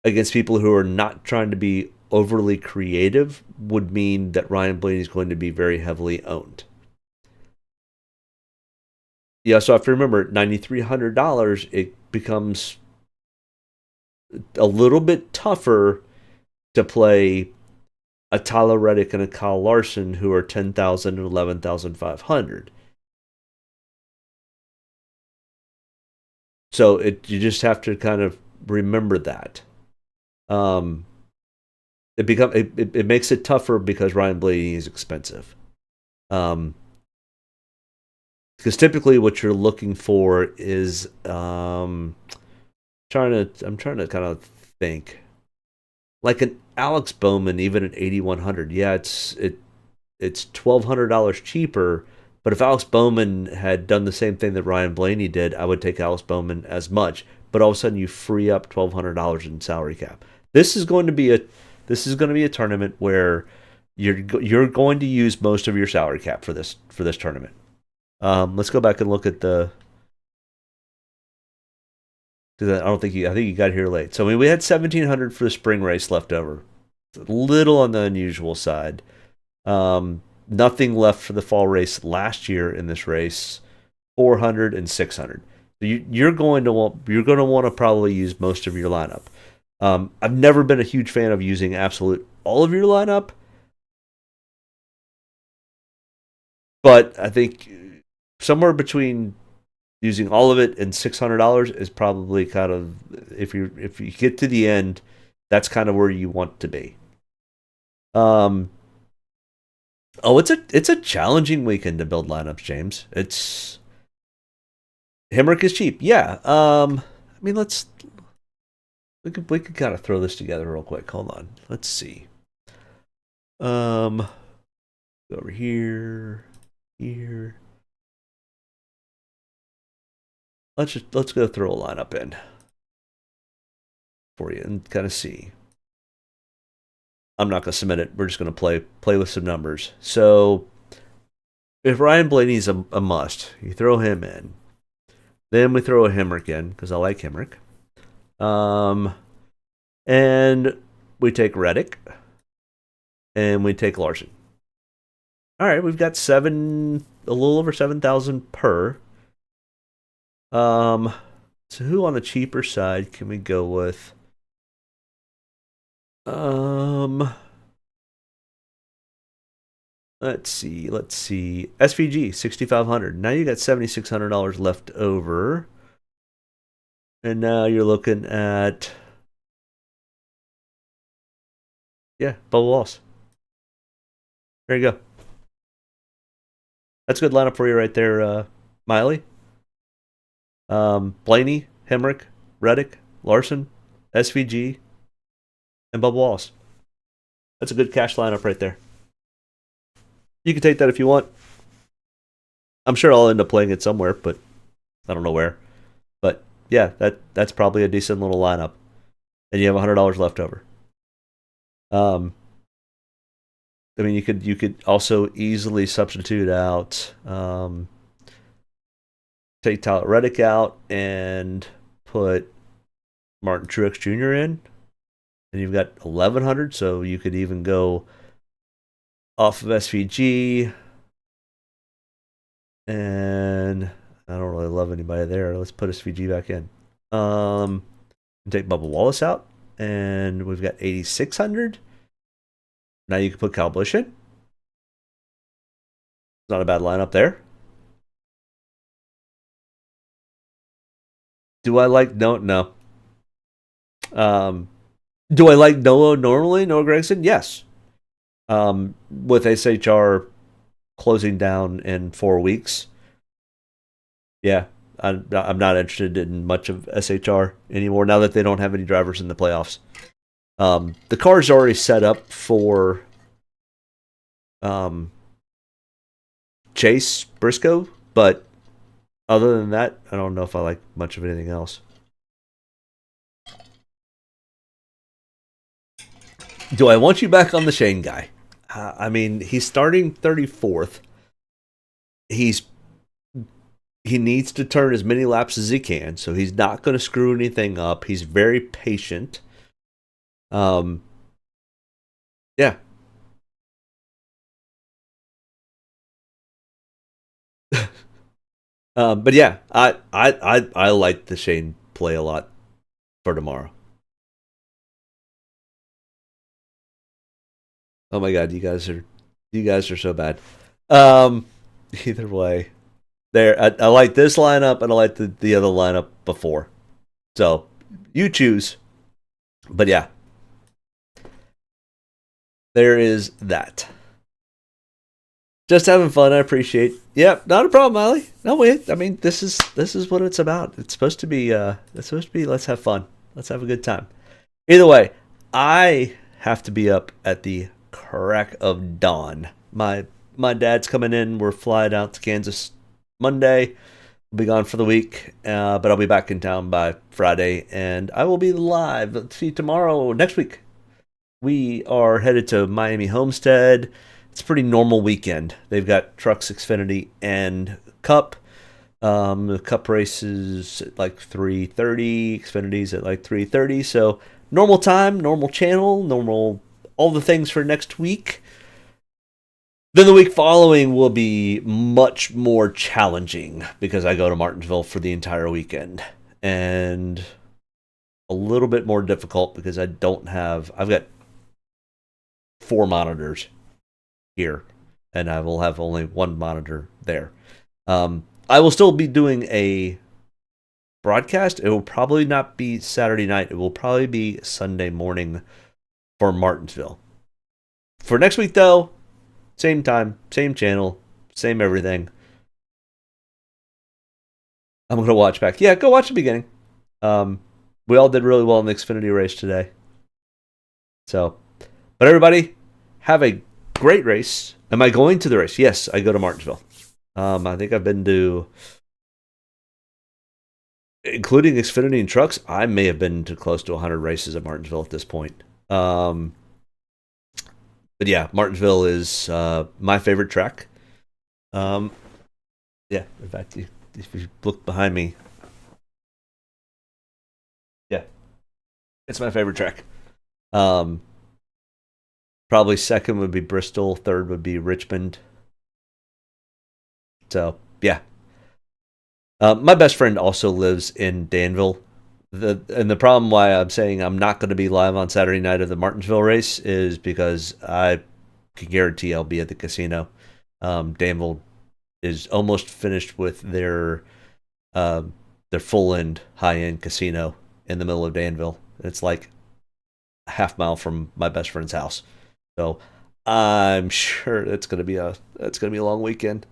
against people who are not trying to be overly creative would mean that Ryan Blaney is going to be very heavily owned. Yeah, so if you remember, $9,300, becomes a little bit tougher to play a Tyler Reddick and a Kyle Larson who are 10,000 and 11,500. So you just have to kind of remember that. It makes it tougher because Ryan Blaney is expensive. Because typically what you're looking for is I'm trying to kind of think like an Alex Bowman, even at 8,100. Yeah, it's $1,200 cheaper. But if Alex Bowman had done the same thing that Ryan Blaney did, I would take Alex Bowman as much. But all of a sudden, you free up $1,200 in salary cap. This is going to be a tournament where you're going to use most of your salary cap for this tournament. Let's go back and look at the. I think you got here late. So I mean, we had 1,700 for the spring race left over. It's a little on the unusual side. Nothing left for the fall race last year in this race. 400 and 600. So you're going to want to probably use most of your lineup. I've never been a huge fan of using absolute all of your lineup, but I think somewhere between using all of it and $600 is probably kind of if you get to the end, that's kind of where you want to be. It's a challenging weekend to build lineups, James. Hemrick is cheap, yeah. I mean, we could kind of throw this together real quick. Hold on, let's see. Go over here. Let's go throw a lineup in for you and kind of see. I'm not going to submit it. We're just going to play with some numbers. So if Ryan Blaney's a must, you throw him in. Then we throw a Hemrick in because I like Hemrick. And we take Reddick. And we take Larson. All right, we've got a little over 7,000 per. So who on the cheaper side can we go with? Let's see. SVG 6,500. Now you got $7,600 left over, and now you're looking at Bubba Wallace. There you go. That's a good lineup for you right there, Miley. Blaney, Hemrick, Reddick, Larson, SVG, and Bubba Wallace. That's a good cash lineup right there. You can take that if you want. I'm sure I'll end up playing it somewhere, but I don't know where. But yeah, that's probably a decent little lineup. And you have $100 left over. I mean, you could also easily substitute out, take Tyler Reddick out and put Martin Truex Jr. in, and you've got 1,100. So you could even go off of SVG, and I don't really love anybody there. Let's put SVG back in. Take Bubba Wallace out, and we've got 8,600. Now you can put Kyle Busch in. Not a bad lineup there. Do I like no? Do I like Noah normally? Noah Gragson? Yes. With SHR closing down in 4 weeks, yeah, I'm not interested in much of SHR anymore now that they don't have any drivers in the playoffs. The car's already set up for Chase Briscoe, but other than that, I don't know if I like much of anything else. Do I want you back on the Shane guy? I mean, he's starting 34th. He needs to turn as many laps as he can, so he's not going to screw anything up. He's very patient. Yeah. But yeah, I like the Shane play a lot for tomorrow. Oh my god, you guys are so bad. Either way, I like this lineup and I like the other lineup before. So you choose. But yeah, there is that. Just having fun. I appreciate. Yep, not a problem, Molly. No wait. I mean, this is what it's about. It's supposed to be. Let's have fun. Let's have a good time. Either way, I have to be up at the crack of dawn. My dad's coming in. We're flying out to Kansas Monday. I'll be gone for the week, but I'll be back in town by Friday, and I will be live. Let's see, next week, we are headed to Miami Homestead. It's a pretty normal weekend. They've got Trucks, Xfinity, and Cup. The Cup races at like 3:30, Xfinity's at like 3:30. So normal time, normal channel, normal all the things for next week. Then the week following will be much more challenging because I go to Martinsville for the entire weekend. And a little bit more difficult because I've got 4 monitors here, and I will have only 1 monitor there. I will still be doing a broadcast. It will probably not be Saturday night. It will probably be Sunday morning for Martinsville. For next week, though, same time, same channel, same everything. I'm going to watch back. Yeah, go watch the beginning. We all did really well in the Xfinity race today. So, but everybody, have a great race. Am I going to the race? Yes, I go to Martinsville. I think I've been to, including Xfinity and trucks, I may have been to close to 100 races at Martinsville at this point. But yeah, Martinsville is my favorite track. Yeah, in fact, if you look behind me, yeah, it's my favorite track. Probably second would be Bristol, third would be Richmond. So, yeah. My best friend also lives in Danville. And the problem why I'm saying I'm not going to be live on Saturday night of the Martinsville race is because I can guarantee I'll be at the casino. Danville is almost finished with their full-end, high-end casino in the middle of Danville. It's like a half mile from my best friend's house. So I'm sure it's going to be a long weekend.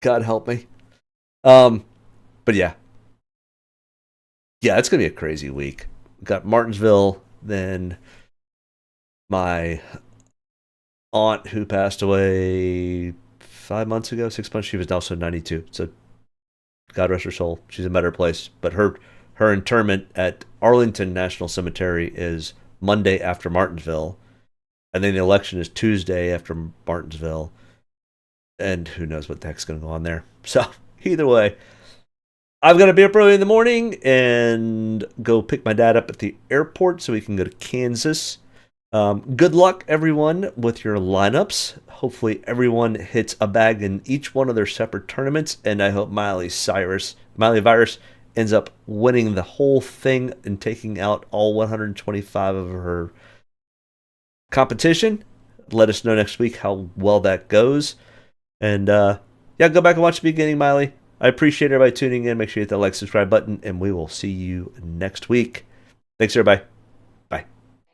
God help me. But yeah. Yeah, it's going to be a crazy week. We've got Martinsville, then my aunt who passed away 6 months, she was also 92. So God rest her soul. She's in a better place. But her interment at Arlington National Cemetery is Monday after Martinsville. And then the election is Tuesday after Martinsville. And who knows what the heck's going to go on there. So either way, I've got to be up early in the morning and go pick my dad up at the airport so we can go to Kansas. Good luck, everyone, with your lineups. Hopefully everyone hits a bag in each one of their separate tournaments, and I hope Miley Virus ends up winning the whole thing and taking out all 125 of her competition. Let us know next week how well that goes. And yeah, go back and watch the beginning, Miley. I appreciate everybody tuning in. Make sure you hit that like, subscribe button, and we will see you next week. Thanks, everybody. Bye.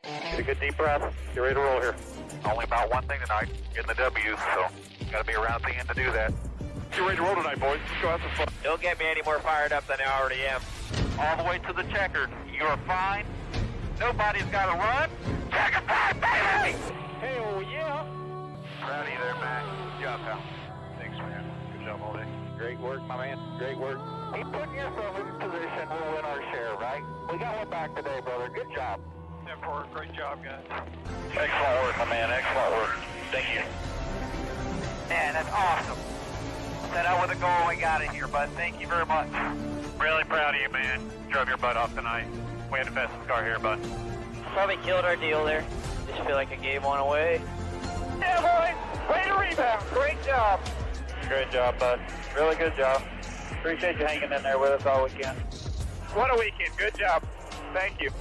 Get a good deep breath. Get ready to roll here. Only about one thing tonight, getting the W's, so got to be around at the end to do that. Get ready to roll tonight, boys. Let's go have some fun. Don't get me any more fired up than I already am. All the way to the checkered. You're fine. Nobody's got to run. Checker time, baby! Hell yeah! Proud of you there, Matt. Good job, pal. Thanks, man. Good job all day. Great work, my man. Great work. Keep putting yourself in position. We'll win our share, right? We got one back today, brother. Good job. Great job, guys. Excellent work, my man. Excellent work. Thank you. Man, that's awesome. Set out with a goal we got in here, bud. Thank you very much. Really proud of you, man. Drove your butt off tonight. We had the fastest car here, bud. Probably killed our deal there. Just feel like I gave one away. Yeah, boys. Way to rebound. Great job. Great job, bud. Really good job. Appreciate you hanging in there with us all weekend. What a weekend. Good job. Thank you.